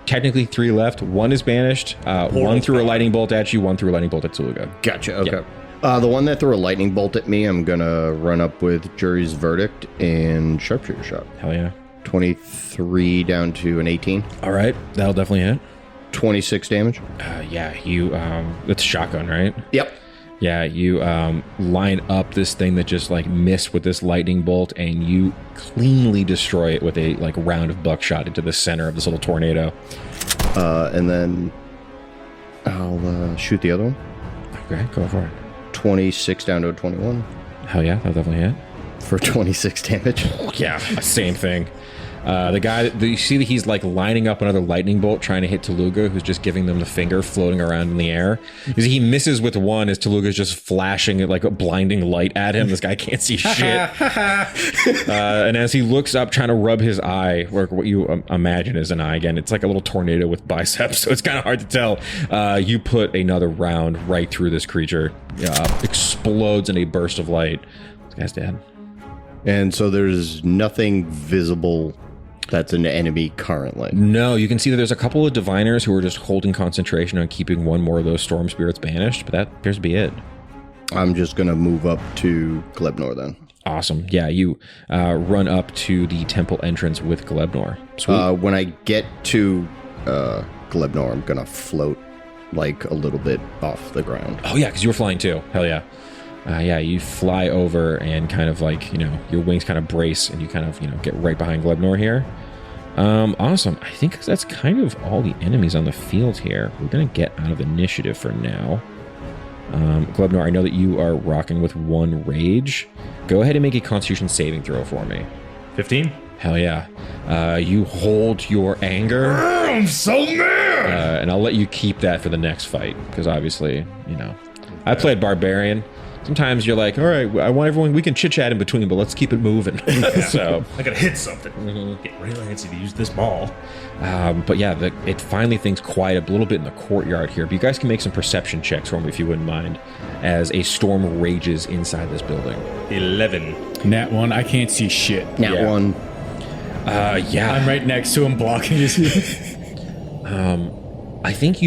technically 3 left. 1 is banished. 1 threw a lightning bolt at you. 1 threw a lightning bolt at Tooluuga. Gotcha. Okay. The one that threw a lightning bolt at me, I'm gonna run up with Jury's Verdict and Sharpshooter Shot. Hell yeah. 23 down to an 18. All right. That'll definitely hit. 26 damage. Yeah. You. It's shotgun, right? Yep. Yeah, you line up this thing that just missed with this lightning bolt, and you cleanly destroy it with a round of buckshot into the center of this little tornado. And then I'll shoot the other one. Okay, go for it. 26 down to a 21 Hell yeah, that'll definitely hit. for 26 damage. Yeah, same thing. The guy, you see that he's lining up another lightning bolt trying to hit Tooluuga, who's just giving them the finger, floating around in the air. You see he misses with one as Tooluuga's just flashing a blinding light at him. This guy can't see shit. And as he looks up trying to rub his eye, or what you imagine is an eye again, it's like a little tornado with biceps, so it's kind of hard to tell. You put another round right through this creature. Explodes in a burst of light. This guy's dead. And so there's nothing visible that's an enemy currently. No, you can see that there's a couple of diviners who are just holding concentration on keeping one more of those storm spirits banished, but that appears to be it. I'm just going to move up to Glebnor then. Awesome. Yeah, you run up to the temple entrance with Glebnor. Sweet. When I get to Glebnor, I'm going to float a little bit off the ground. Oh, yeah, because you were flying too. Hell yeah. Yeah, you fly over and kind of your wings kind of brace and you kind of, get right behind Glebnor here. Awesome. I think that's kind of all the enemies on the field here. We're going to get out of initiative for now. Glebnor, I know that you are rocking with 1 rage. Go ahead and make a Constitution saving throw for me. 15? Hell yeah. You hold your anger. I'm so mad! And I'll let you keep that for the next fight, because obviously, I played Barbarian. Sometimes you're like, all right, I want everyone, we can chit-chat in between, but let's keep it moving. So I gotta hit something. Get real antsy to use this maul. But yeah, it finally things quiet a little bit in the courtyard here. But you guys can make some perception checks for me if you wouldn't mind, as a storm rages inside this building. 11. Nat 1, I can't see shit. Nat 1. Yeah. I'm right next to him, blocking his view. I think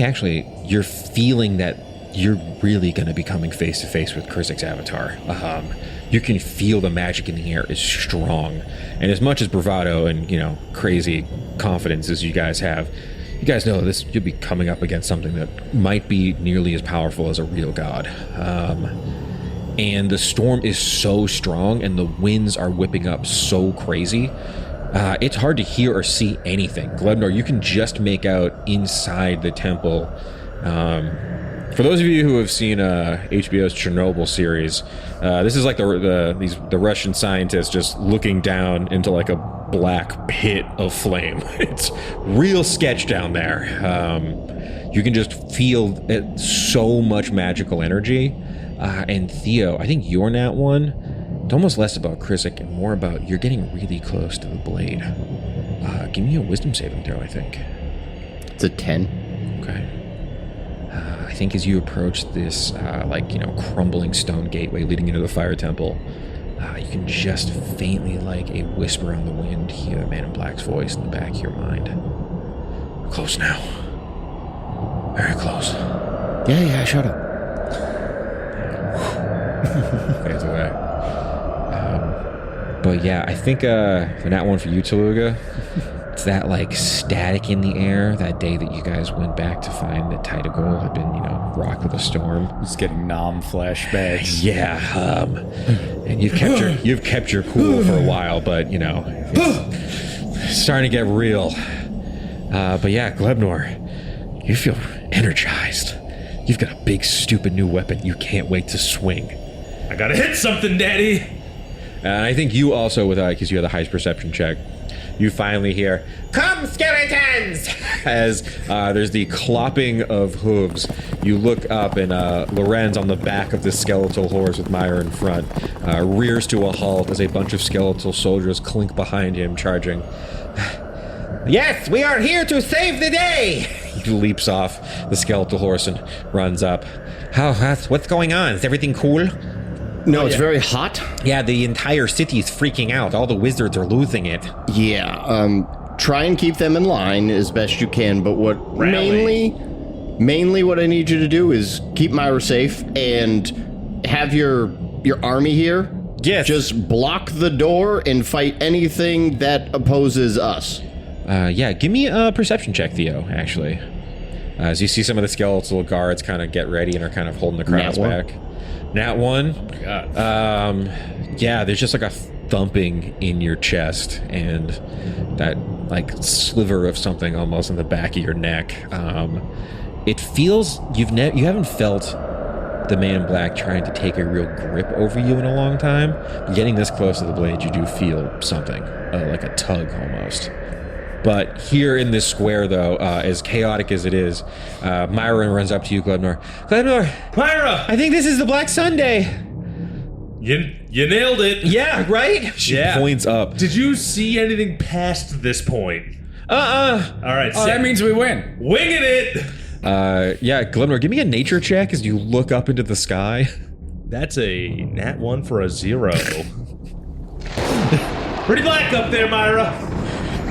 actually you're feeling that you're really going to be coming face to face with Krisik's avatar. You can feel the magic in the air is strong. And as much as bravado and, crazy confidence as you guys have, you guys know this, you'll be coming up against something that might be nearly as powerful as a real god. And the storm is so strong and the winds are whipping up so crazy. It's hard to hear or see anything. Glebnor, you can just make out inside the temple. For those of you who have seen HBO's Chernobyl series, this is like the Russian scientists just looking down into like a black pit of flame. It's real sketch down there. You can just feel so much magical energy. And Theo, I think you're Nat 1. It's almost less about Krisik and more about you're getting really close to the blade. Give me a wisdom saving throw, I think. It's a 10. Okay. I think as you approach this, crumbling stone gateway leading into the fire temple, you can just faintly, like a whisper on the wind, hear the Man in Black's voice in the back of your mind. We're close now. Very close. Yeah, shut up. Okay, it's okay. But yeah, I think the Nat 1 for you, Tooluuga, it's that like static in the air that day that you guys went back to find that Titagol had been, rocked with a storm. Just getting flashbacks. Yeah, and you've kept your cool for a while, but it's starting to get real. But yeah, Glebnor, you feel energized. You've got a big, stupid new weapon you can't wait to swing. I gotta hit something, Daddy! And I think you also, because you have the highest perception check, you finally hear, "Come, skeletons!" As there's the clopping of hooves. You look up and Lorenz on the back of this skeletal horse with Myra in front rears to a halt as a bunch of skeletal soldiers clink behind him, charging. "Yes, we are here to save the day!" He leaps off the skeletal horse and runs up. What's going on? Is everything cool? No, it's very hot. Yeah, the entire city is freaking out. All the wizards are losing it. Yeah, try and keep them in line as best you can, but mainly what I need you to do is keep Myra safe and have your army here. Yes. Just block the door and fight anything that opposes us. Yeah, give me a perception check, Theo, actually. As you see some of the skeletal guards kind of get ready and are kind of holding the crowds back. Nat 1. Oh my God. Yeah, there's just like a thumping in your chest and that like sliver of something almost in the back of your neck. It feels you haven't felt the Man in Black trying to take a real grip over you in a long time. Getting this close to the blade, you do feel something like a tug almost. But here in this square, though, as chaotic as it is, Myra runs up to you, Glebnor. Glebnor! Myra! I think this is the Black Sunday! You nailed it! Yeah, right? She points up. Did you see anything past this point? Alright, Oh, that means we win. Winging it! Yeah, Glebnor, give me a nature check as you look up into the sky. That's a nat 1 for a 0. Pretty black up there, Myra!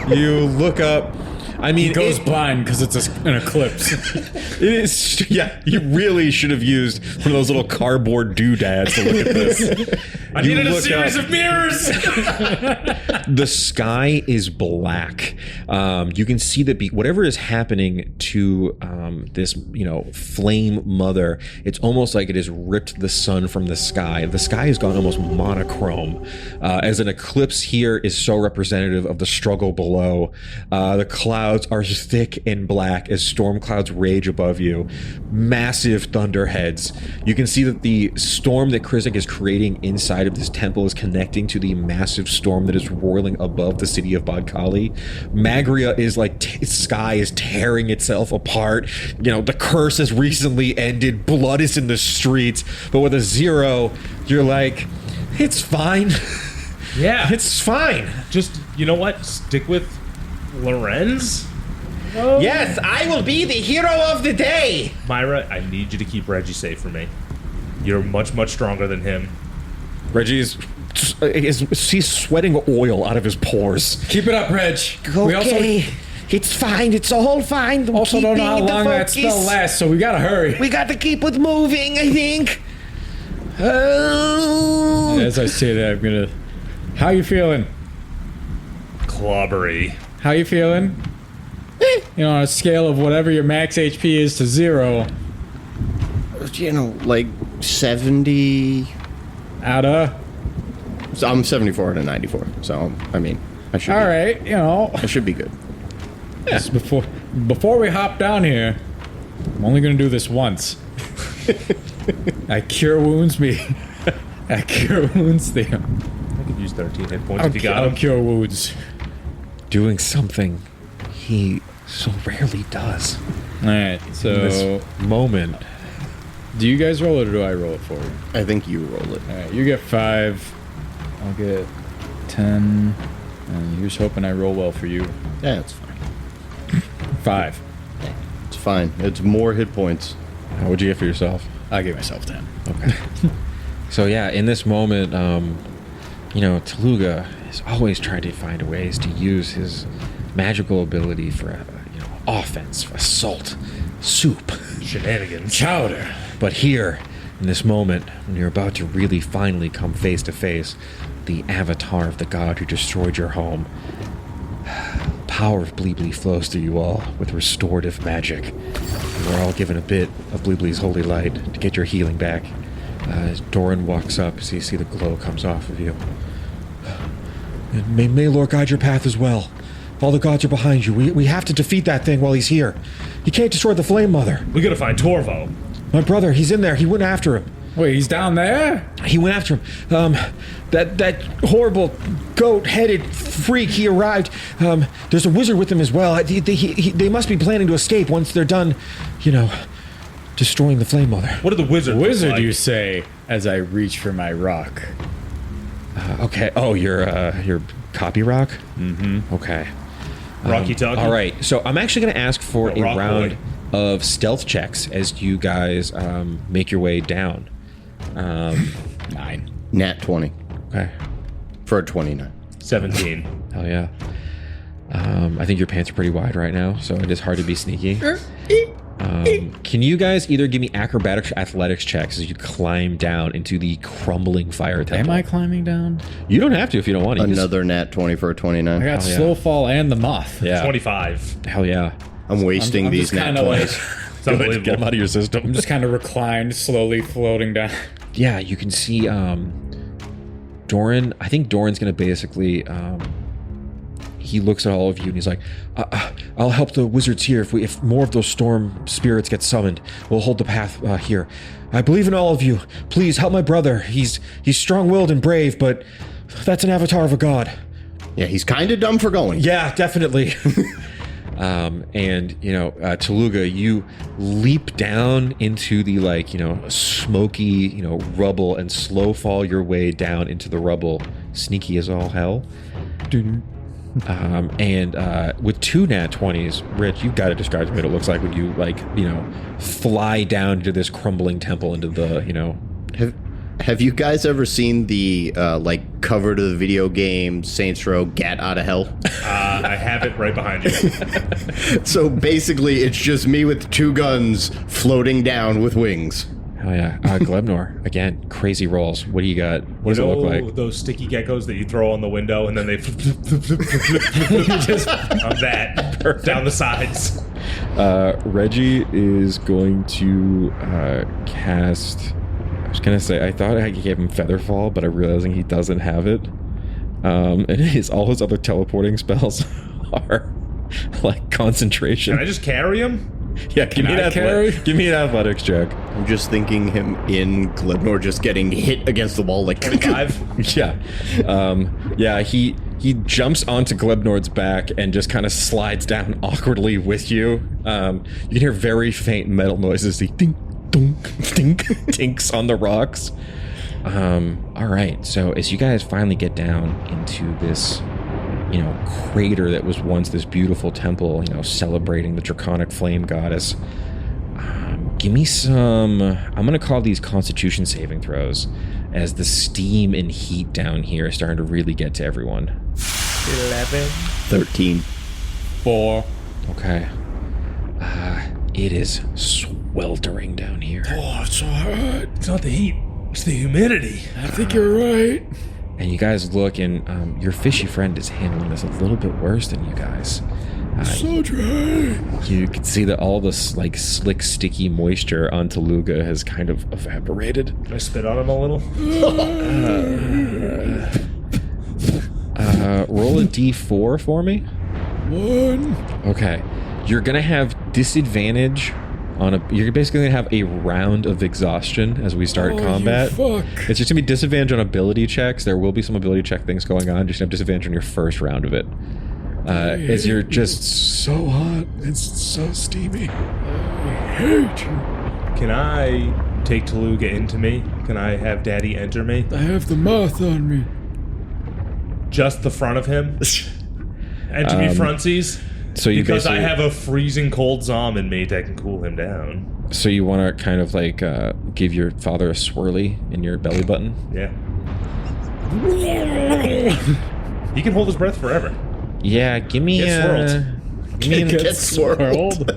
You look up. I mean, He goes blind because it's an eclipse. It is. Yeah, you really should have used one of those little cardboard doodads to look at this. I You needed a look series up. of mirrors. The sky is black. You can see that whatever is happening to this, flame mother, it's almost like it has ripped the sun from the sky. The sky has gone almost monochrome, as an eclipse here is so representative of the struggle below. The clouds are thick and black as storm clouds rage above you. Massive thunderheads. You can see that the storm that Krizik is creating inside of this temple is connecting to the massive storm that is roiling above the city of Bodkali. Magria is like, sky is tearing itself apart. The curse has recently ended. Blood is in the streets. But with a 0, you're like, it's fine. Yeah. It's fine. Just, you know what? Stick with Lorenz? Yes, I will be the hero of the day. Myra, I need you to keep Reggie safe for me. You're much, much stronger than him. Reggie's he's sweating oil out of his pores. Keep it up, Reg. Okay, it's fine. It's all fine. We also don't know how long that spell lasts, so we gotta hurry. We got to keep it moving, I think. Oh. As I say that, I'm gonna... How you feeling? Clobbery. How you feeling? On a scale of whatever your max HP is to 0. Like 70. Out of... So I'm 74 out of 94. So I should. Alright, I should be good. Just before we hop down here, I'm only gonna do this once. I cure wounds me. I cure wounds Theo. I could use 13 hit points if you got I'll them. cure wounds. Doing something he so rarely does. Alright, so... This moment. Do you guys roll it or do I roll it for you? I think you roll it. Alright, you get 5. I'll get 10. And you're just hoping I roll well for you. Yeah, it's fine. 5. It's fine. It's more hit points. How would you get for yourself? I give myself 10. Okay. So yeah, in this moment, Tooluuga is always trying to find ways to use his magical ability for, offense, assault, soup, Shenanigans. Chowder. But here, in this moment, when you're about to really finally come face to face, the avatar of the god who destroyed your home, power of Bleeblee flows through you all with restorative magic. You are all given a bit of Bleeblee's holy light to get your healing back. As Doran walks up, so you see the glow comes off of you. And may Lord guide your path as well. All the gods are behind you. We have to defeat that thing while he's here. He can't destroy the Flame Mother. We gotta find Torvo. My brother, he's in there. He went after him. Wait, he's down there? He went after him. That horrible goat-headed freak, he arrived. There's a wizard with him as well. They must be planning to escape once they're done, destroying the Flame Mother. What did the wizard look Wizard, like? you say, as I reach for my rock. Okay. Oh, your copy rock? Mm-hmm. Okay. Rocky Talkie? All right. So I'm actually going to ask for The a rock round boy. of stealth checks as you guys make your way down. 9. Nat 20 Okay. for a 29. 17. Hell yeah. I think your pants are pretty wide right now, so it is hard to be sneaky. Can you guys either give me acrobatics or athletics checks as you climb down into the crumbling fire temple? Am I climbing down? You don't have to if you don't want to. You just- Another nat 20 for a 29. I got Oh, yeah. slow fall and the moth. yeah. 25. Hell yeah. I'm wasting I'm these just nat kinda 20s. like, It's unbelievable. Get them out of your system. I'm just kind of reclined, slowly floating down. Yeah, you can see Doran. I think Doran's going to basically he looks at all of you and he's like, I'll help the wizards here if more of those storm spirits get summoned. We'll hold the path here. I believe in all of you. Please help my brother. He's strong-willed and brave, but that's an avatar of a god. Yeah, he's kind of dumb for going. Yeah, definitely. Tooluuga, you leap down into the smoky, rubble and slow fall your way down into the rubble, sneaky as all hell. With 2 nat 20s, Rich, you've got to describe to me what it looks like when you fly down into this crumbling temple into the Have you guys ever seen the cover to the video game Saints Row Get Out of Hell? I have it right behind you. So basically, it's just me with 2 guns floating down with wings. Oh yeah, Glebnor again. Crazy rolls. What do you got? What does it look like? Those sticky geckos that you throw on the window and then they just on that down the sides. Reggie is going to cast. I was gonna say I thought I gave him Featherfall, but I'm realizing he doesn't have it. And all his other teleporting spells are like concentration. Can I just carry him? Yeah, give me an athletics check. I'm just thinking him in Glebnor just getting hit against the wall like 5. Yeah. He jumps onto Glebnor's back and just kind of slides down awkwardly with you. You can hear very faint metal noises. The dink, dunk, dink, tinks on the rocks. All right. So as you guys finally get down into this, crater that was once this beautiful temple, celebrating the draconic flame goddess, give me some, I'm going to call these constitution saving throws, as the steam and heat down here is starting to really get to everyone. 11. 13. 4. Okay. It is sweltering down here. Oh, it's so hot. It's not the heat. It's the humidity. I think you're right. And you guys look, and your fishy friend is handling this a little bit worse than you guys. So dry. You can see that all this slick, sticky moisture on Tooluuga has kind of evaporated. Can I spit on him a little? Roll a d4 for me. 1. Okay. You're gonna have disadvantage you're basically gonna have a round of exhaustion as we start combat. You fuck. It's just gonna be disadvantage on ability checks. There will be some ability check things going on. Just have disadvantage on your first round of it. As you're just so hot. It's so steamy. I hate you. Can I take Tooluuga into me? Can I have Daddy enter me? I have the moth on me. Just the front of him? Enter me frontsies? So you because I basically- have a freezing cold zom in me that can cool him down. So you want to kind of give your father a swirly in your belly button? Yeah. He can hold his breath forever. Yeah, give me Get swirled. Give me Get swirled. I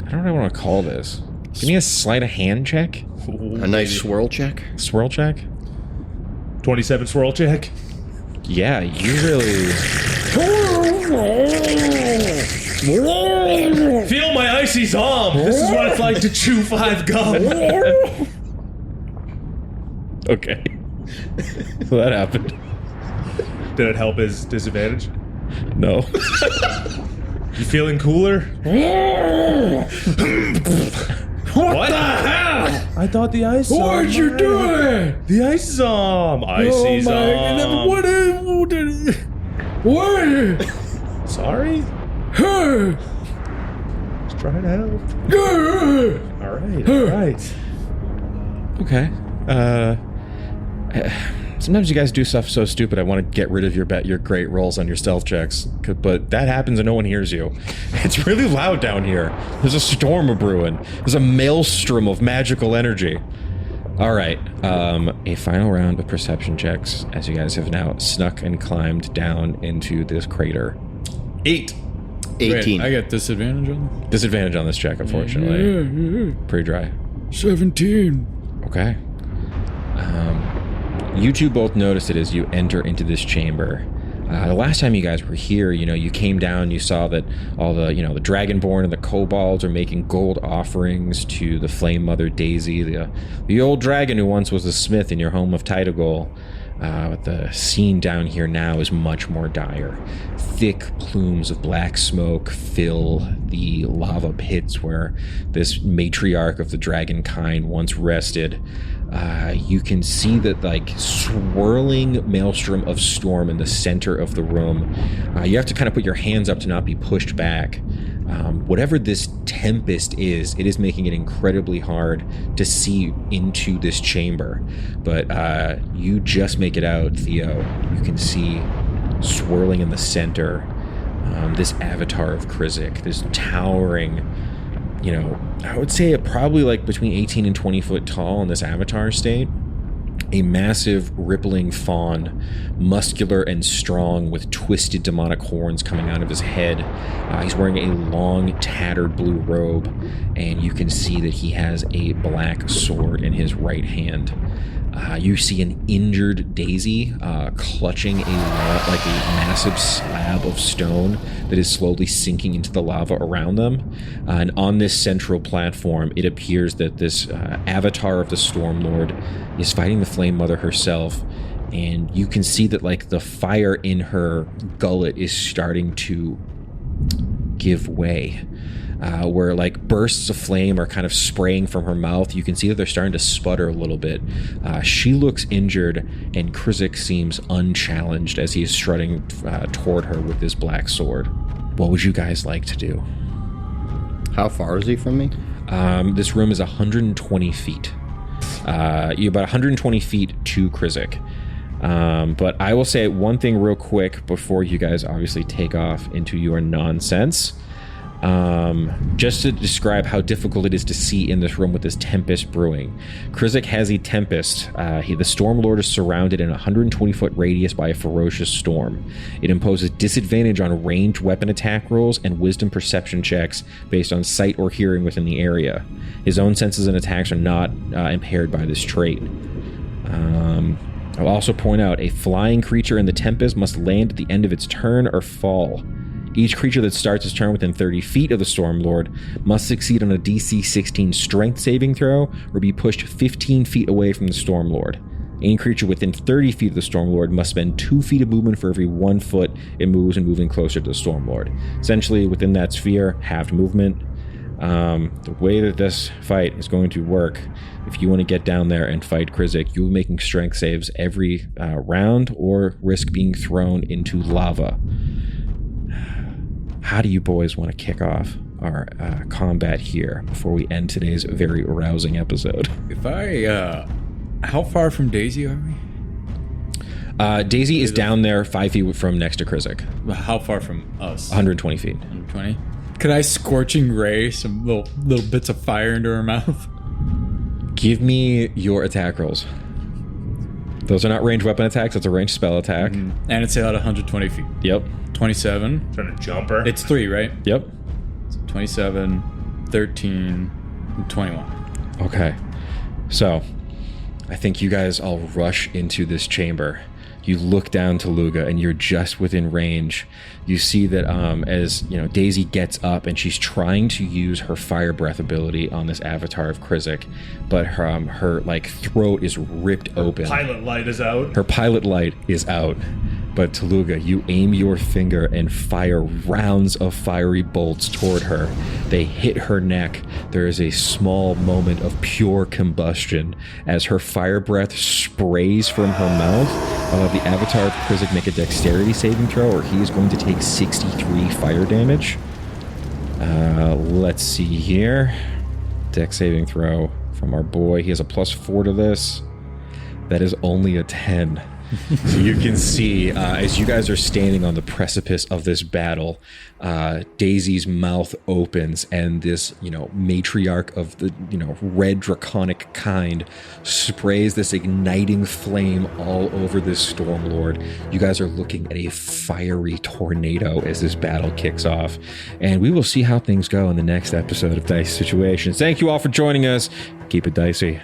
don't know what I want to call this. Give me a sleight of hand check. A nice swirl check. Swirl check. 27 swirl check. Yeah, you really. Feel my icy zom. This is what it's like to chew 5 gum. Okay. So that happened. Did it help his disadvantage? No. You feeling cooler? What the hell? I thought the ice zom. What'd you do it? The ice zom. Icy zom. What? Sorry? Hey! Just trying to help. All right. Okay. Sometimes you guys do stuff so stupid I want to get rid of your great rolls on your stealth checks, but that happens and no one hears you. It's really loud down here. There's a storm brewing. There's a maelstrom of magical energy. All right, a final round of perception checks as you guys have now snuck and climbed down into this crater. 8. 18. Wait, I get disadvantage on Disadvantage on this check, unfortunately. Pretty dry. 17. Okay. You two both notice it as you enter into this chamber. The last time you guys were here, you came down, you saw that all the, the Dragonborn and the Kobolds are making gold offerings to the Flame Mother Daisy, the old dragon who once was a smith in your home of Tidagol. But the scene down here now is much more dire. Thick plumes of black smoke fill the lava pits where this matriarch of the dragon kind once rested. You can see that swirling maelstrom of storm in the center of the room. You have to kind of put your hands up to not be pushed back. Whatever this tempest is, it is making it incredibly hard to see into this chamber. But you just make it out, Theo. You can see swirling in the center this avatar of Krizik, this towering, I would say probably between 18 and 20 foot tall in this avatar state. A massive, rippling fawn, muscular and strong with twisted demonic horns coming out of his head. He's wearing a long, tattered blue robe, and you can see that he has a black sword in his right hand. You see an injured Daisy clutching a massive slab of stone that is slowly sinking into the lava around them. And on this central platform, it appears that this avatar of the Stormlord is fighting the Flame Mother herself. And you can see that like the fire in her gullet is starting to give way. Where like bursts of flame are kind of spraying from her mouth. You can see that they're starting to sputter a little bit. She looks injured, and Krizik seems unchallenged as he is strutting toward her with his black sword. What would you guys like to do? How far is he from me? This room is 120 feet. You're about 120 feet to Krizik. But I will say one thing real quick before you guys obviously take off into your nonsense. Just to describe how difficult it is to see in this room with this tempest brewing. Krizik has a tempest. The Stormlord is surrounded in a 120-foot radius by a ferocious storm. It imposes disadvantage on ranged weapon attack rolls and wisdom perception checks based on sight or hearing within the area. His own senses and attacks are not impaired by this trait. I'll also point out, a flying creature in the tempest must land at the end of its turn or fall. Each creature that starts its turn within 30 feet of the Stormlord must succeed on a DC 16 strength saving throw or be pushed 15 feet away from the Stormlord. Any creature within 30 feet of the Stormlord must spend 2 feet of movement for every 1 foot it moves and moving closer to the Stormlord. Essentially, within that sphere, halved movement. The way that this fight is going to work, if you want to get down there and fight Krizik, you'll be making strength saves every round or risk being thrown into lava. How do you boys want to kick off our combat here before we end today's very arousing episode? How far from Daisy are we? Daisy is down there 5 feet from next to Krizik. How far from us? 120 feet. 120? Could I scorching ray some little bits of fire into her mouth? Give me your attack rolls. Those are not ranged weapon attacks, it's a ranged spell attack. Mm-hmm. And it's at 120 feet. Yep. 27. Trying to jump her. It's 3, right? Yep. So 27, 13, and 21. Okay. So, I think you guys all rush into this chamber. You look down Tooluuga and you're just within range. You see that as Daisy gets up and she's trying to use her fire breath ability on this avatar of Krizik, but her like throat is ripped open. Pilot light is out. Her pilot light is out. But Tooluuga, you aim your finger and fire rounds of fiery bolts toward her. They hit her neck. There is a small moment of pure combustion as her fire breath sprays from her mouth. I'll have the avatar of Krizik make a dexterity saving throw, or he is going to take 63 fire damage. Let's see here. Dex saving throw from our boy. He has a +4 to this. That is only a 10. So you can see, as you guys are standing on the precipice of this battle, Daisy's mouth opens and this, matriarch of the, red draconic kind sprays this igniting flame all over this Stormlord. You guys are looking at a fiery tornado as this battle kicks off. And we will see how things go in the next episode of Dicey Situations. Thank you all for joining us. Keep it dicey.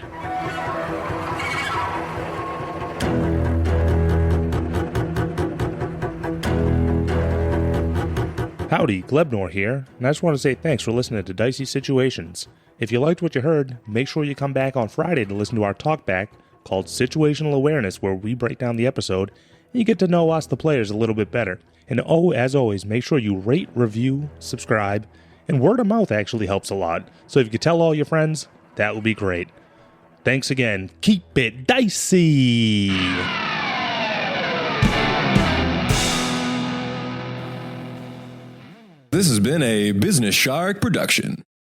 Howdy, Glebnor here, and I just want to say thanks for listening to Dicey Situations. If you liked what you heard, make sure you come back on Friday to listen to our talkback called Situational Awareness, where we break down the episode and you get to know us, the players, a little bit better. And as always, make sure you rate, review, subscribe, and word of mouth actually helps a lot. So if you could tell all your friends, that would be great. Thanks again. Keep it dicey! This has been a Business Shark production.